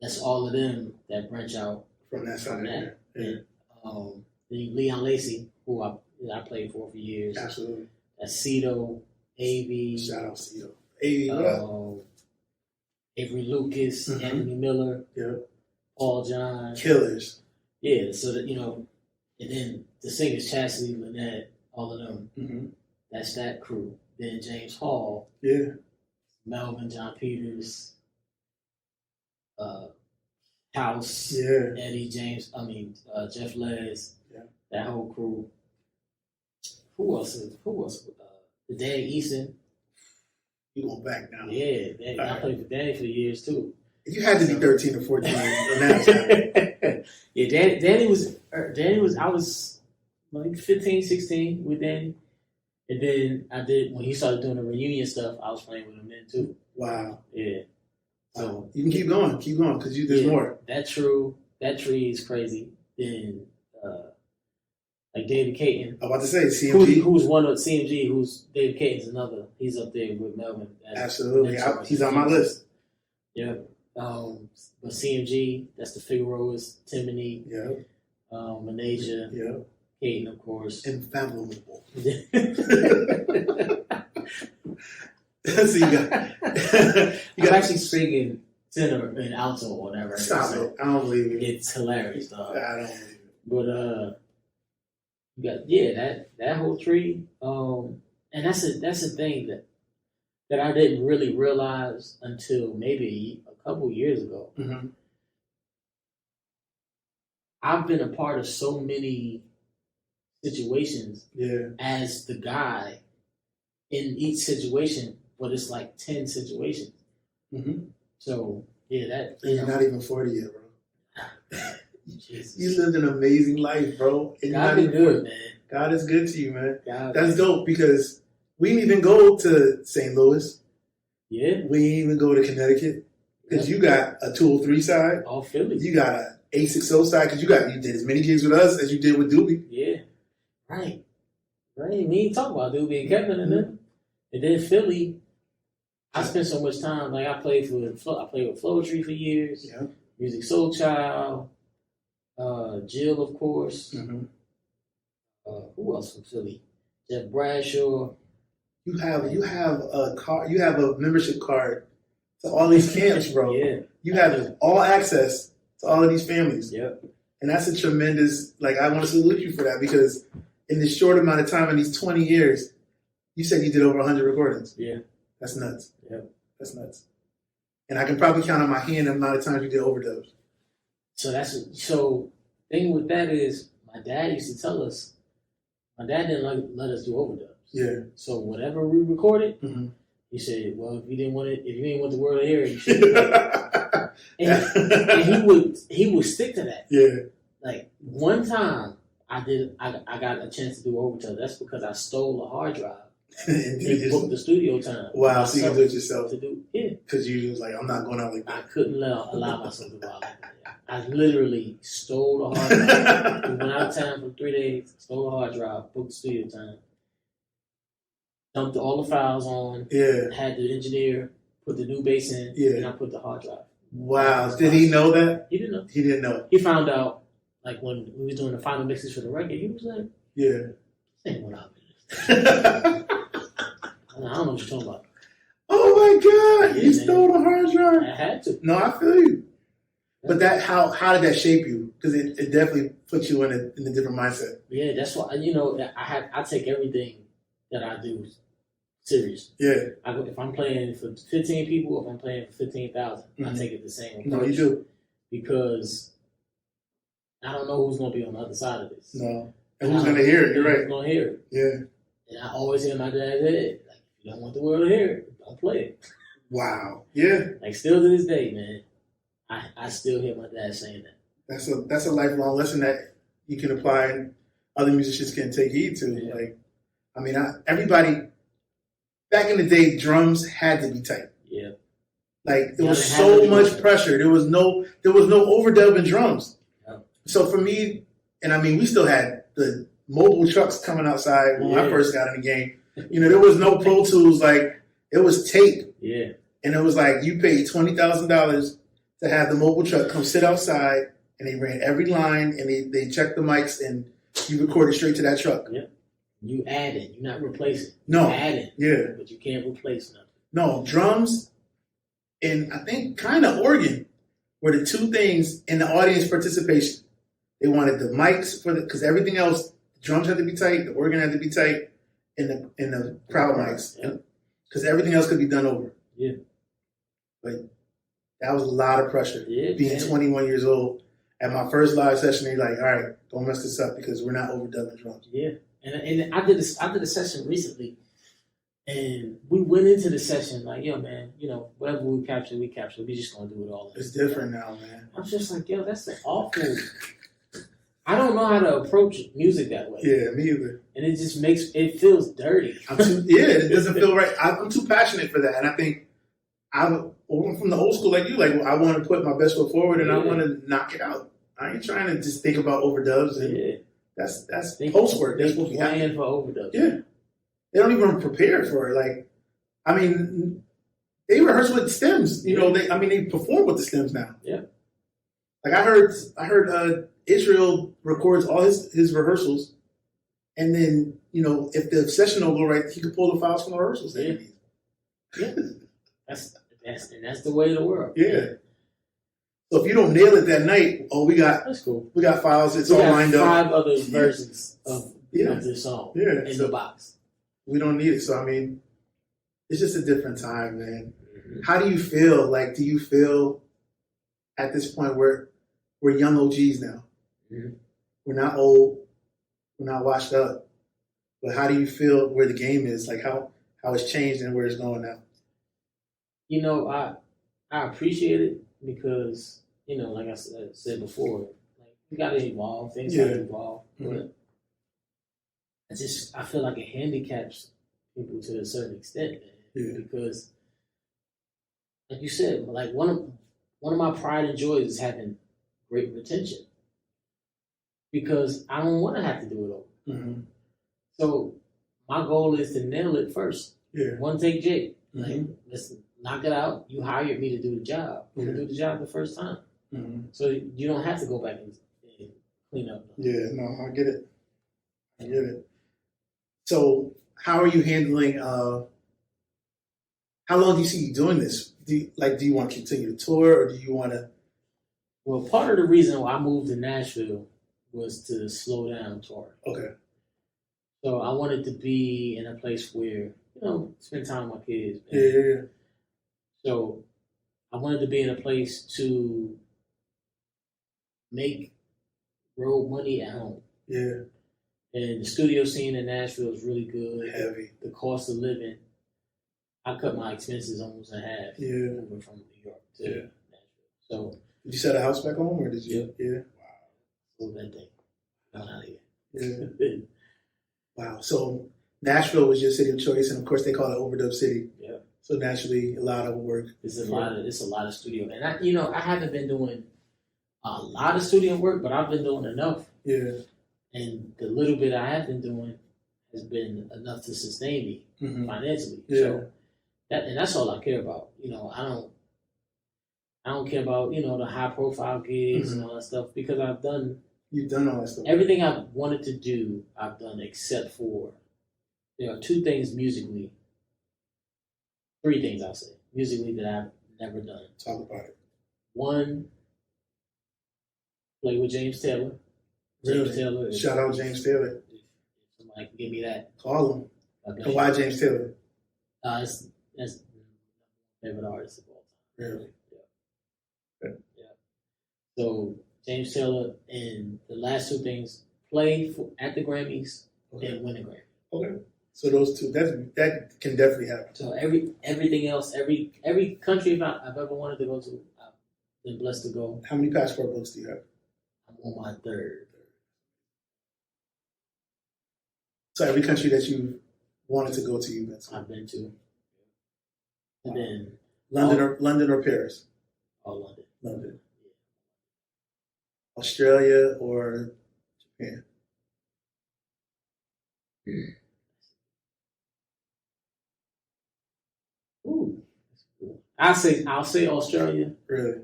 That's all of them that branch out from that side. And then Leon Lacey, who I played for years. Absolutely. That's Cito, AV. Shout out Cito. AV, what up? Avery Lucas, Anthony Miller, Paul John. Killers. Yeah, so that, and then the singers, Chastity, Lynette, all of them. That's that crew. Then James Hall. Yeah. Melvin, John Peters, House, Eddie James, Jeff Les, that whole crew. Who else? The Danny Easton. You going back now? Yeah, I played for Danny for years too. You had to be 13 or 14 in that time. Yeah, Danny was. I was like 15, 16 with Danny, and then I did when he started doing the reunion stuff. I was playing with him then too. Wow. Yeah. So you can keep going, because there's more. That tree is crazy. Then like David Caton. I'm about to say CMG, who's one of CMG. Who's David Caton's another. He's up there with Melvin. Absolutely, he's on my list. Yeah. But CMG, that's the Figueroas, Timony. Yeah. Manasia. Yeah. Caton, of course. Infathomable. So you got I'm actually speaking tenor and alto or whatever. Stop it. I don't believe it. It's hilarious, dog. I don't believe it. But you got that whole tree. And that's the thing that I didn't really realize until maybe a couple years ago. I've been a part of so many situations as the guy in each situation, but it's like 10 situations. So, that... You're not even 40 yet, bro. You lived an amazing life, bro. And God is good, man. God is good to you, man. That's dope, because we didn't even go to St. Louis. Yeah. We didn't even go to Connecticut. Because you got a 203 side. All Philly. You got a 860 side, because you did as many gigs with us as you did with Doobie. Yeah. Right. We ain't talk about Doobie and Kevin and them. And then Philly, I spent so much time. Like, I played with Floetry for years. Yeah. Music Soul Child. Jill, of course. Who else from Philly? Jeff Bradshaw. You have a card. You have a membership card to all these camps, bro. You have all access to all of these families. Yep. And that's a tremendous. Like, I want to salute you for that, because in this short amount of time, in these 20 years, you said you did over 100 recordings. Yeah. That's nuts. Yep. That's nuts. And I can probably count on my hand the amount of times you did overdubs. So thing with that is, my dad used to tell us, my dad didn't let us do overdubs. Yeah. So whatever we recorded, he said, well, if you didn't want the world to hear it, you shouldn't. and he would stick to that. Yeah. Like one time I got a chance to do overdubs. That's because I stole a hard drive. And booked the studio time. Wow, so you can do it yourself. To do, yeah. Because you was like, I'm not going out like that. I couldn't allow myself to go out like that. I literally stole the hard drive. We went out of town for 3 days, stole the hard drive, booked the studio time, dumped all the files on, had the engineer put the new bass in, and I put the hard drive. Wow. Did he know that? He didn't know. He didn't know. He found out, like, when we were doing the final mixes for the record, he was like, this ain't what I don't know what you're talking about. Oh my God! You stole the hard drive. I had to. No, I feel you. But that how did that shape you? Because it definitely puts you in a different mindset. Yeah, that's why I take everything that I do serious. Yeah. If I'm playing for 15 people, if I'm playing for 15,000, I take it the same approach. No, you do. Because I don't know who's going to be on the other side of this. No. And who's going to hear it? You're right. Who's going to hear it? Yeah. And I always hear my dad say, like, if you don't want the world to hear it, don't play it. Wow. Yeah. Like, still to this day, man, I still hear my dad saying that. That's a lifelong lesson that you can apply and other musicians can take heed to. Yeah. Like, I mean, everybody back in the day, drums had to be tight. Yeah. Like there was so much pressure. There was no overdub in drums. Yeah. So for me, and I mean, we still had the mobile trucks coming outside when I first got in the game. There was no Pro Tools. Like it was tape. Yeah. And it was like you paid $20,000 to have the mobile truck come sit outside, and they ran every line, and they checked the mics, and you recorded straight to that truck. Yeah. You added. You're not replacing. No. You added. Yeah. But you can't replace nothing. No, drums and I think kind of organ were the two things in the audience participation. They wanted the mics because everything else, the drums had to be tight, the organ had to be tight, and the crowd mics. Because everything else could be done over. Yeah. But that was a lot of pressure. Yeah, being 21 years old. At my first live session, they're like, all right, don't mess this up because we're not overdubbing drums. Yeah. And I did a session recently, and we went into the session like, yo, man, whatever we capture. We just gonna do it all. It's different now, man. I'm just like, yo, that's awful. I don't know how to approach music that way. Yeah, me either. And it just it feels dirty. It doesn't feel right. I'm too passionate for that, and I think I'm from the old school like you. Like I want to put my best foot forward, and I want to knock it out. I ain't trying to just think about overdubs and. That's post work. That's what we plan for overdubs. Yeah, they don't even prepare for it. Like, I mean, they rehearse with stems. They perform with the stems now. Yeah. Like I heard Israel records all his rehearsals, and then if the session don't go right, he could pull the files from the rehearsals. Yeah. Yeah. That's the way of the world. Yeah. So if you don't nail it that night, that's cool. We got files. It's all lined up. 5 other versions of this song in the box. We don't need it. So I mean, it's just a different time, man. Mm-hmm. How do you feel? Like, do you feel at this point we're young OGs now? Mm-hmm. We're not old. We're not washed up. But how do you feel where the game is? Like how it's changed and where it's going now? I appreciate it because. Like I said before, like we gotta evolve. Things gotta evolve. Mm-hmm. But I feel like it handicaps people to a certain extent, man. Yeah. Because, like you said, like one of my pride and joys is having great retention. Because I don't want to have to do it over. Mm-hmm. So my goal is to nail it first. Yeah. One take, Jake. Mm-hmm. Like let's knock it out. You hired me to do the job. I'm gonna do the job the first time. Mm-hmm. So you don't have to go back and clean up. Yeah, no, I get it. So how are you handling, how long do you see you doing this? Do you want to continue to tour or do you want to? Well, part of the reason why I moved to Nashville was to slow down touring. Okay. So I wanted to be in a place where, spend time with my kids. Man. Yeah. So I wanted to be in a place to make road money at home. Yeah. And the studio scene in Nashville is really good. Heavy. The cost of living, I cut my expenses almost in half. Yeah. Moving from New York to Nashville. So did you sell a house back home, or did you? Yeah. Wow. Sold that thing. Got out of here. Yeah. Wow. So Nashville was your city of choice, and of course they call it Overdub City. Yeah. So naturally, a lot of work. It's a lot of studio, and I haven't been doing a lot of studio work, but I've been doing enough. Yeah. And the little bit I have been doing has been enough to sustain me financially. Yeah. So that's all I care about. I don't care about the high profile gigs and all that stuff, because you've done all that stuff. Everything I wanted to do, I've done, except for there are two things musically, three things I'll say musically that I've never done. Talk about it. One, play with James Taylor. Really? James Taylor. Shout out James Taylor. If somebody can give me that. Call him. Okay. And why James Taylor? That's my favorite artist of all time. Really? Yeah. So James Taylor, and the last two things, play at the Grammys and win a Grammy. Okay. So those two, that can definitely happen. So everything else, every country I've ever wanted to go to, I've been blessed to go. How many passport books do you have? I'm on my third. So every country that you wanted to go to, you've been to. I've been to. And then London or Paris? London. London. Yeah. Australia or Japan? Ooh, that's cool. I'll say Australia. Really?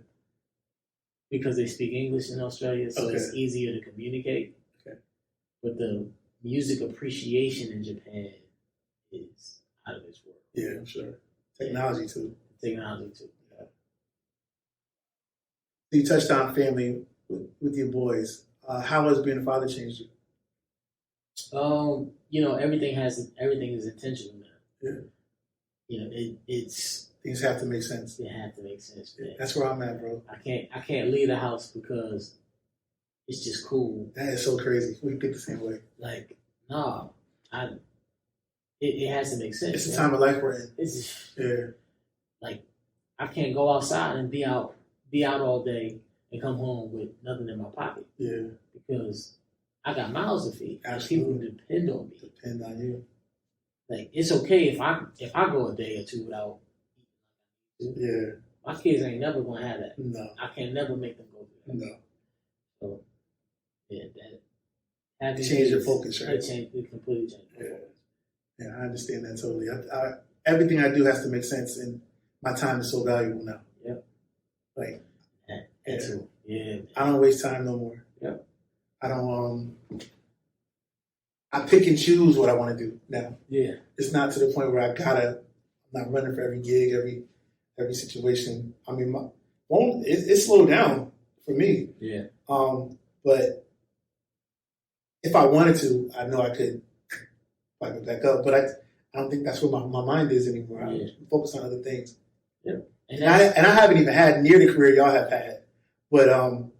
Because they speak English in Australia, so it's easier to communicate. Okay. But the music appreciation in Japan is out of this world. Yeah, I'm sure. Technology too. Technology too. Yeah. You touched on family with your boys. How has being a father changed you? Everything is intentional now. Yeah. It's things have to make sense. They have to make sense. Yeah. That's where I'm at, bro. I can't leave the house because it's just cool. That is so crazy. We think the same way. Like, no, it has to make sense. It's the time of life we're in. It's yeah. Like, I can't go outside and be out all day and come home with nothing in my pocket. Yeah. Because I got mouths to feed. Absolutely. People depend on me. Depend on you. Like, it's okay if I go a day or two without eating. Yeah. My kids ain't never gonna have that. No. I can never make them go through that. No. So that change your focus, right? It completely changed. Yeah, I understand that totally. Everything I do has to make sense, and my time is so valuable now. Yep. Like, that too. Yeah. I don't waste time no more. Yep. I don't. I pick and choose what I want to do now. Yeah. It's not to the point where I'm not running for every gig, every situation. I mean, it slowed down for me. Yeah. But if I wanted to, I know I could pipe it back up. But I don't think that's where my mind is anymore. I'm focused on other things. Yeah. And I haven't even had near the career y'all have had. But I'm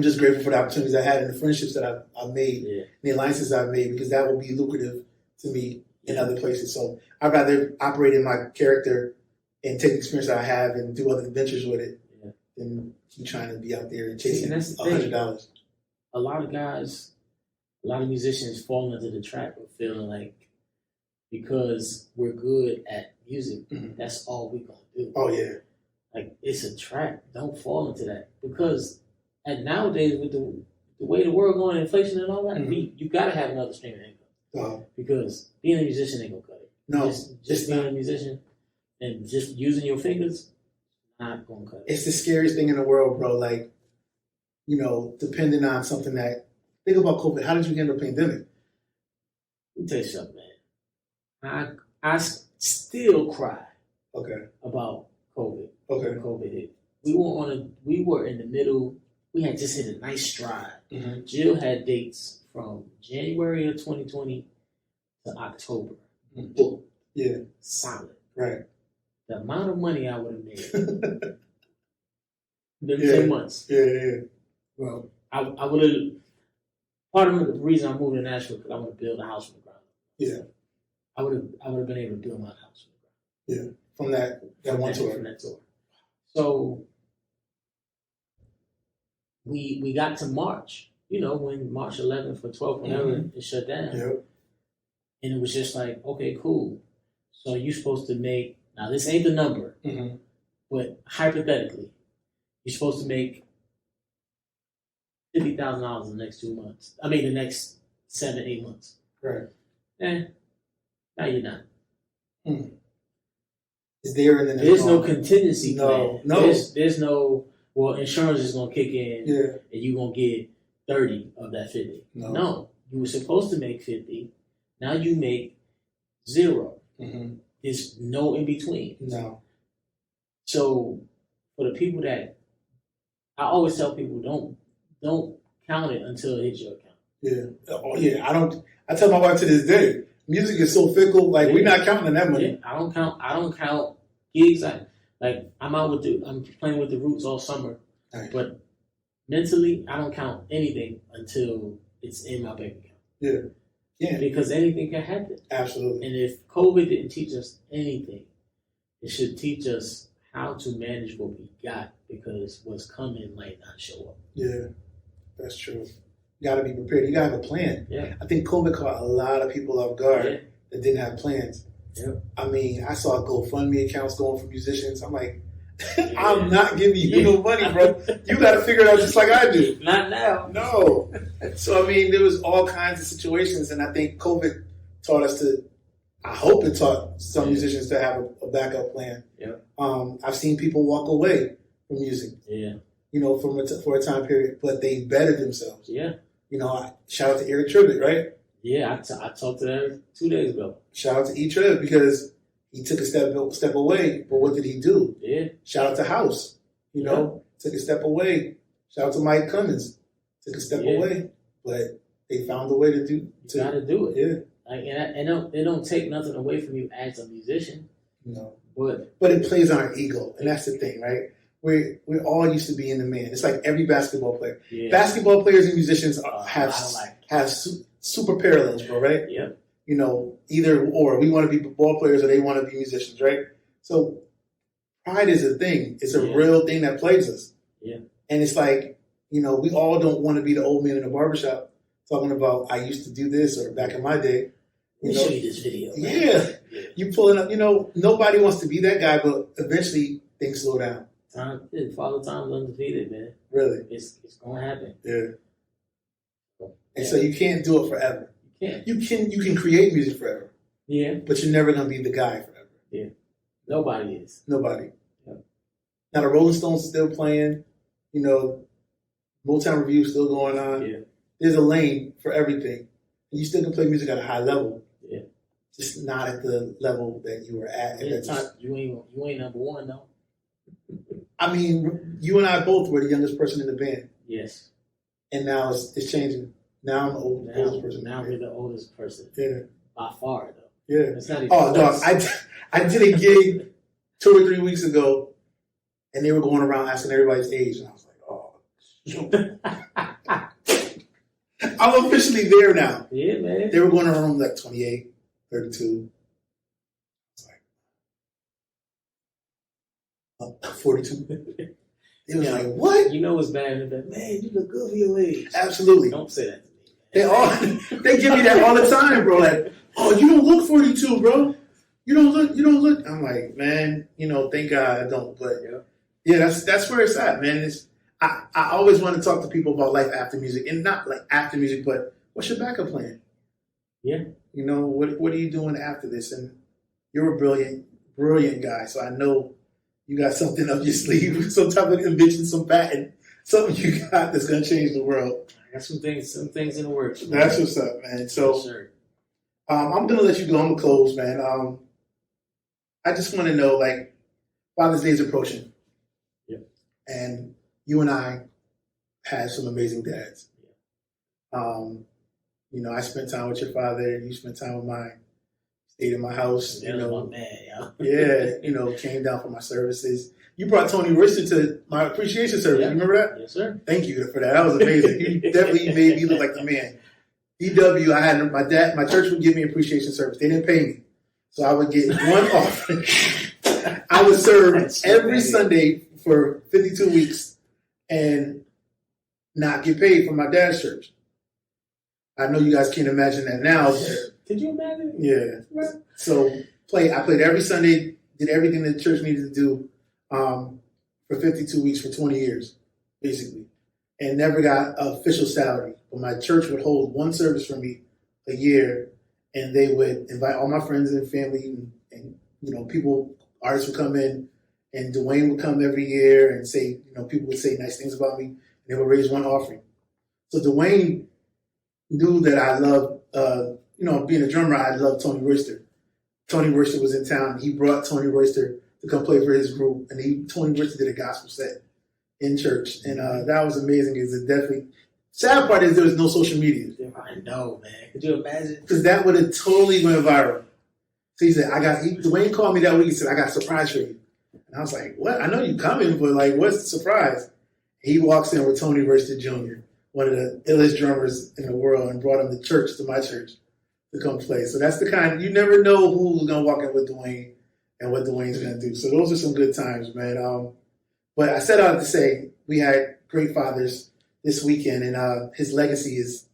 just grateful for the opportunities I had and the friendships that I've made, and the alliances I've made, because that will be lucrative to me in other places. So I'd rather operate in my character and take the experience that I have and do other adventures with it than keep trying to be out there and chasing $100. A lot of musicians fall into the trap of feeling like because we're good at music, that's all we're gonna do. Oh yeah. Like, it's a trap. Don't fall into that, because nowadays with the way the world going, inflation and all that, you gotta have another stream of income. Because being a musician ain't gonna cut it. No, just being a musician and just using your fingers, not gonna cut it. It's the scariest thing in the world, bro. Like, depending on something that. Think about COVID. How did you handle the pandemic? Let me tell you something, man. I still cry. About COVID. When COVID hit. We were in the middle. We had just hit a nice stride. Jill had dates from January of 2020 to October. Booked. Yeah. Solid. Right. The amount of money I would have made. Them 10 months. Yeah. Well, I would have. part of the reason I moved to Nashville because I want to build a house from the ground up. Yeah. I would have been able to build my house from the ground up. Yeah. From that one tour. From that tour. So we got to March, when March 11th or 12th, whenever it shut down. Yep. And it was just like, okay, cool. So you're supposed to make, now this ain't the number, but hypothetically, you're supposed to make $50,000 in the next 2 months. I mean, the next 7-8 months. Right. Now you're not. Is there in the There's no contingency plan. No. There's no, well, insurance is going to kick in and you're going to get 30 of that 50. No. You were supposed to make 50. Now you make 0. There's no in between. No. So for the people that, I always tell people, don't count it until it hits your account. Yeah. Oh yeah. I tell my wife to this day, music is so fickle. Like we're not counting that money. Yeah, I don't count gigs. I'm playing with the Roots all summer, but mentally I don't count anything until it's in my bank account. Yeah. Yeah. Because anything can happen. Absolutely. And if COVID didn't teach us anything, it should teach us how to manage what we got, because what's coming might not show up. Yeah, that's true. You got to be prepared. You got to have a plan. Yeah. I think COVID caught a lot of people off guard that didn't have plans. Yeah. I mean, I saw GoFundMe accounts going for musicians. I'm like, I'm not giving you no money, bro. You got to figure it out just like I do. Not now. No. So, I mean, there was all kinds of situations, and I think COVID taught us to, I hope it taught some musicians to have a backup plan. Yeah. I've seen people walk away from music. Yeah. For a time period, but they bettered themselves. Yeah. Shout out to Eric Tribbett, right? Yeah, I talked to them 2 days ago. Shout out to E Tribb because he took a step away, but what did he do? Yeah. Shout out to House, took a step away. Shout out to Mike Cummins, took a step away, but they found a way to do. You gotta do it. Yeah. And it don't take nothing away from you as a musician. No. But it plays on our ego, and that's the thing, right? We're all used to being the man. It's like every basketball player. Yeah. Basketball players and musicians have super parallels, bro, right? Yeah. Either or. We want to be ball players or they want to be musicians, right? So pride is a thing. It's a real thing that plagues us. Yeah. And it's like, we all don't want to be the old man in the barbershop talking about, I used to do this, or back in my day. Let me show you this video. Yeah. You pulling up, nobody wants to be that guy, but eventually things slow down. Father Time's undefeated, man. Really? It's gonna happen. Yeah. And so you can't do it forever. You can't. You can create music forever. Yeah. But you're never gonna be the guy forever. Yeah. Nobody is. Nobody. Yeah. Now the Rolling Stones are still playing, Motown Review is still going on. Yeah. There's a lane for everything. And you still can play music at a high level. Yeah. Just not at the level that you were at that time. You ain't number one though. I mean, you and I both were the youngest person in the band. Yes. And now it's changing. Now I'm the oldest person. Now we're the oldest person. Yeah. By far, though. Yeah. It's not even dog. I did a gig 2 or 3 weeks ago, and they were going around asking everybody's age, and I was like, oh. I'm officially there now. Yeah, man. They were going around like 28, 32. 42. It was like, what? You know what's bad? Man, you look good for your age. Absolutely. Don't say that to me. They give me that all the time, bro. Like, oh, you don't look 42, bro. You don't look. I'm like, man, thank God I don't. But yeah, that's where it's at, man. I always want to talk to people about life after music, and not like after music, but what's your backup plan? Yeah. What are you doing after this? And you're a brilliant guy, so I know you got something up your sleeve, some type of invention, some patent, something you got that's gonna change the world. I got some things in the works. That's what's up, man. So, sure. I'm gonna let you go. I'm gonna close, man. I just want to know, like, Father's Day is approaching, and you and I had some amazing dads. I spent time with your father, and you spent time with mine. stayed in my house. That was my man, yo. Yeah, came down for my services. You brought Tony Royster to my appreciation service. Yeah. You remember that? Yes, sir. Thank you for that. That was amazing. You definitely made me look like the man. DW, I had my church would give me appreciation service. They didn't pay me. So I would get one offering. I would serve every Sunday for 52 weeks and not get paid from my dad's church. I know you guys can't imagine that now. Could you imagine? Yeah. So I played every Sunday, did everything the church needed to do for 52 weeks for 20 years, basically, and never got an official salary. But my church would hold one service for me a year, and they would invite all my friends and family, and people, artists would come in, and Dwayne would come every year and say, people would say nice things about me, and they would raise one offering. So Dwayne knew that I loved, being a drummer, I loved Tony Royster. Tony Royster was in town. He brought Tony Royster to come play for his group, and Tony Royster did a gospel set in church, and that was amazing. It's definitely sad part is there was no social media. I know, man. Could you imagine? Because that would have totally went viral. So he said, Dwayne called me that week. He said, I got a surprise for you. And I was like, what? I know you coming, but what's the surprise? He walks in with Tony Royster Jr., one of the illest drummers in the world, and brought him to my church to come play. So that's the kind you never know who's going to walk in with Dwayne and what Dwayne's going to do. So those are some good times, man. But I set out to say we had great fathers this weekend, and his legacy is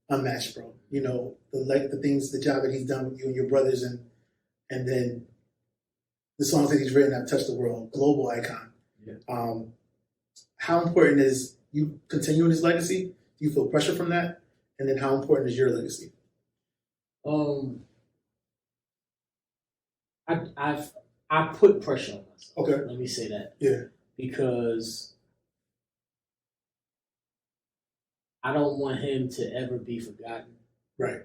unmatched, bro. The things, the job that he's done with you and your brothers, and then the songs that he's written have touched the world. Global icon. Yeah. How important is you continuing his legacy? Do you feel pressure from that? And then how important is your legacy? I put pressure on myself. Okay. Let me say that. Yeah. Because I don't want him to ever be forgotten. Right.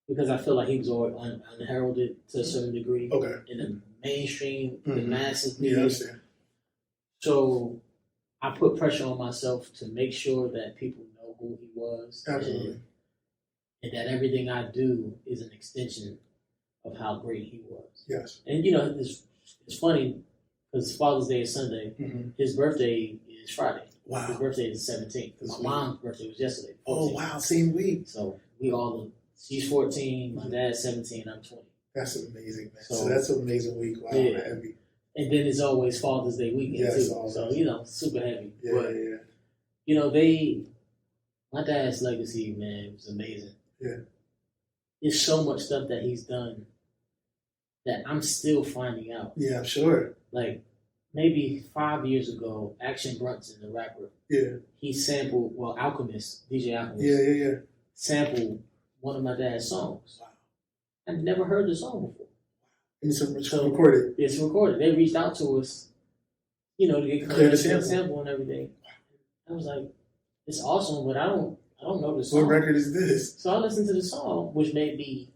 Because I feel like he was already unheralded to a certain degree. Okay. In the mainstream, the Mm-hmm. masses. Yeah, I understand. So I put pressure on myself to make sure that people know who he was. Absolutely. And that everything I do is an extension of how great he was. Yes. And it's funny because Father's Day is Sunday. Mm-hmm. His birthday is Friday. Wow. His birthday is the 17th. Because my mom's birthday was yesterday. 14th. Oh, wow. Same week. So she's 14, my dad's 17, I'm 20. That's amazing, man. So that's an amazing week. Wow. Yeah. Heavy. And then it's always Father's Day weekend, Yes, too. always. So, super heavy. Yeah, But, my dad's legacy, man, was amazing. Yeah. There's so much stuff that he's done that I'm still finding out. Yeah, I'm sure. Like, maybe 5 years ago, Action Bronson, the rapper, Yeah. he sampled, Alchemist, DJ Alchemist, Yeah. sampled one of my dad's songs. Wow. I've never heard the song before. And it's recorded. It's recorded. They reached out to us, to get Clear the sample and everything. I was like, it's awesome, but I don't know the song. What record is this? So I listened to the song, which made me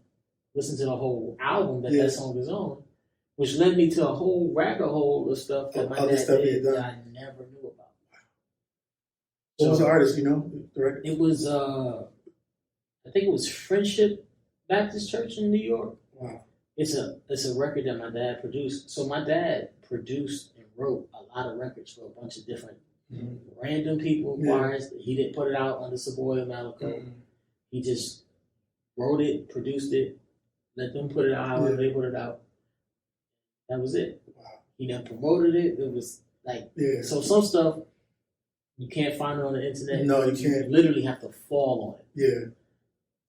listen to the whole album that song is on, which led me to a whole rabbit hole of stuff that my dad did that I never knew about. What was the artist, the record? It was, I think it was Friendship Baptist Church in New York. Wow. It's a record that my dad produced. So my dad produced and wrote a lot of records for a bunch of different random people, choirs. He didn't put it out under Savoy or Malaco. Mm-hmm. He just wrote it, produced it, let them put it out, and they put it out. That was it. Wow. He then promoted it. It was like, so some stuff you can't find it on the internet. No, you can't. You literally have to fall on it. Yeah.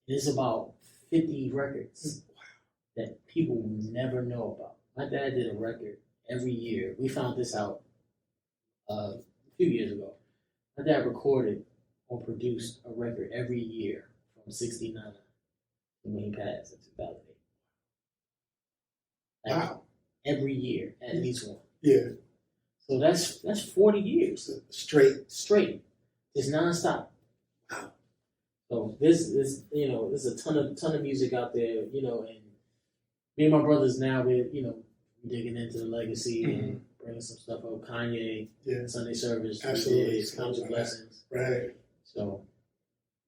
There's about 50 records that people never know about. My dad did a record every year. We found this out a few years ago. My dad recorded or produced a record every year from 69 to when he passed in 2008. Wow. Every year, at least one. Yeah. So that's 40 years. Straight. Just nonstop. Wow. So there's a ton of music out there, and me and my brothers now we're digging into the legacy and bringing some stuff up. Kanye, Sunday service, absolutely, Comes with Blessings, right? So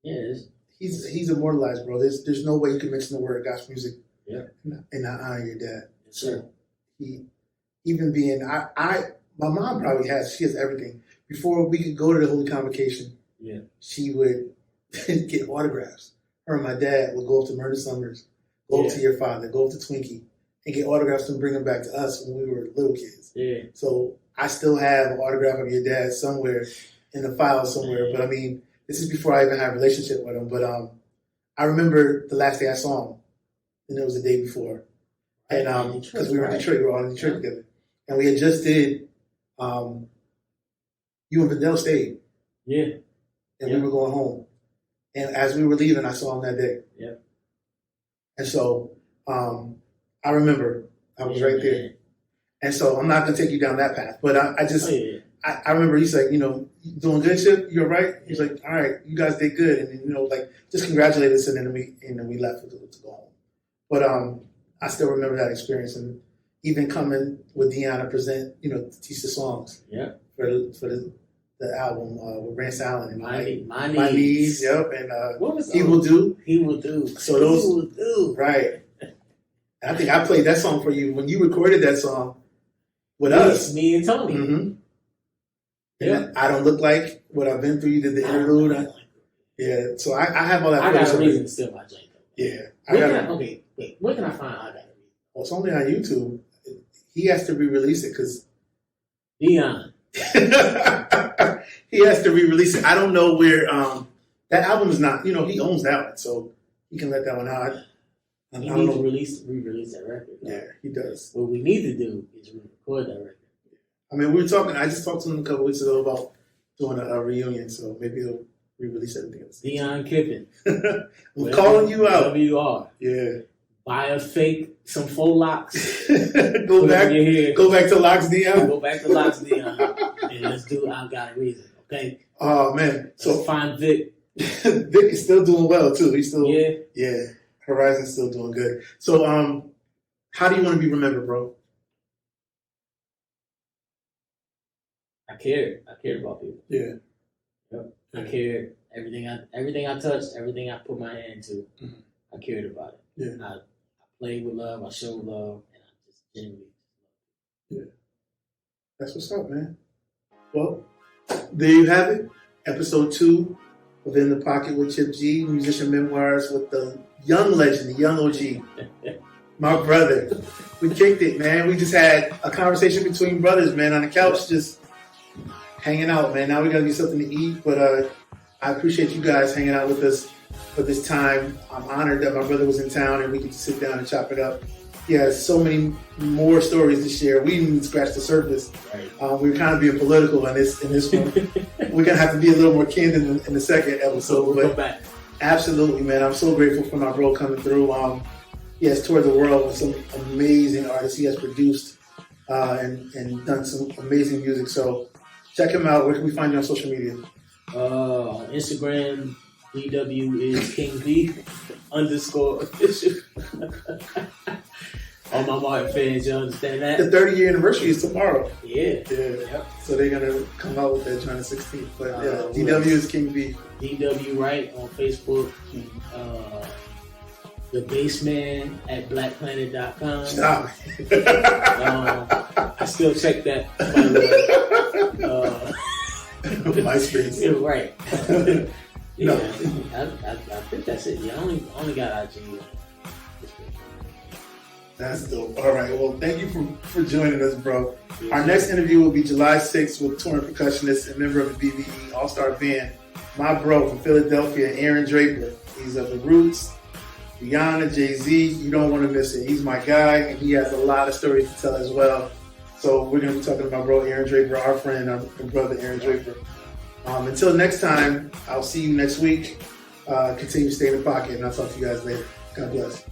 he's he's immortalized, bro. There's no way you can mention the word gospel music Yeah. And I honor your dad. Yes, sir. He, even being, my mom probably she has everything. Before we could go to the Holy Convocation, Yeah. she would get autographs. Her and my dad would go up to Myrna Summers, go up to your father, go up to Twinkie, and get autographs and bring them back to us when we were little kids. Yeah. So I still have an autograph of your dad somewhere in the file somewhere. But I mean, this is before I even had a relationship with him. But I remember the last day I saw him, and it was the day before. And because we were in Detroit, we were all in Detroit together. And we had just did, you and Vidal stayed. Yeah. And we were going home. And as we were leaving, I saw him that day. Yeah. And so I remember I was right there. And so I'm not going to take you down that path. But I just, I remember he's like, you doing good, Chip? You're right? He's like, all right, you guys did good. And then, like, just congratulate us. And then we left to go home. But I still remember that experience. And even coming with Dion to present, to teach the songs. Yeah. For the album with Rance Allen and My Knees, yep, and what was He Will Do. He Will Do. So those, He Will Do. right. And I think I played that song for you when you recorded that song with us. Me and Tony. Mm-hmm. Yeah. I Don't Look Like What I've Been Through. You did the interlude. Yeah, so I have all that. I got a reason to steal my J. Yeah. Where can I find I Got a Reason? Well, it's only on YouTube. He has to re-release it because Dion. He has to re-release it. I don't know where that album is not. He owns that one, so he can let that one out. He needs to re-release that record. Yeah, he does. What we need to do is record that record. I mean, we were talking. I just talked to him a couple weeks ago about doing a reunion, so maybe he'll re-release everything. Dion Kippen. I'm calling you out. Wherever you are. Yeah. Buy some faux locks. Go back to Locks Dion. Go back to Locks Dion. And let's do I Got a Reason. Okay. Oh man. So find Vic. Vic is still doing well too. He's still yeah. Horizon's still doing good. So how do you want to be remembered, bro? I cared about people. Yeah. Yep. I cared. Everything I touched, everything I put my hand to, I cared about it. Yeah. I played with love, I showed love, and I just genuinely loved it. Yeah. That's what's up, man. Well, there you have it. Episode 2 of In the Pocket with Chip G, Musician Memoirs with the young legend, the young OG, my brother. We kicked it, man. We just had a conversation between brothers, man, on the couch, just hanging out, man. Now we got to get something to eat, but I appreciate you guys hanging out with us for this time. I'm honored that my brother was in town and we could sit down and chop it up. He has so many more stories to share. We didn't even scratch the surface. Right. We're kind of being political in this one. We're gonna have to be a little more candid in the second episode. We'll come back. Absolutely, man. I'm so grateful for my bro coming through. He has toured the world with some amazing artists. He has produced and done some amazing music. So check him out. Where can we find you on social media? On Instagram, DW is King B _official. All my Martin fans, you understand that? The 30-year anniversary is tomorrow. Yeah. Yep. So they're gonna come out with that July 16th. But DW is King B. DW Wright on Facebook. The Bassman at blackplanet.com. Stop. I still check that, by the way. MySpace. Yeah, right. No. I think that's it. Yeah, I only got IG. That's dope. All right. Well, thank you for joining us, bro. Our next interview will be July 6th with touring percussionist and member of the BBE All-Star Band, my bro from Philadelphia, Aaron Draper. He's of The Roots, Rihanna, Jay-Z. You don't want to miss it. He's my guy, and he has a lot of stories to tell as well. So we're going to be talking about bro Aaron Draper, our friend, our brother Aaron Draper. Until next time, I'll see you next week. Continue to stay in the pocket, and I'll talk to you guys later. God bless.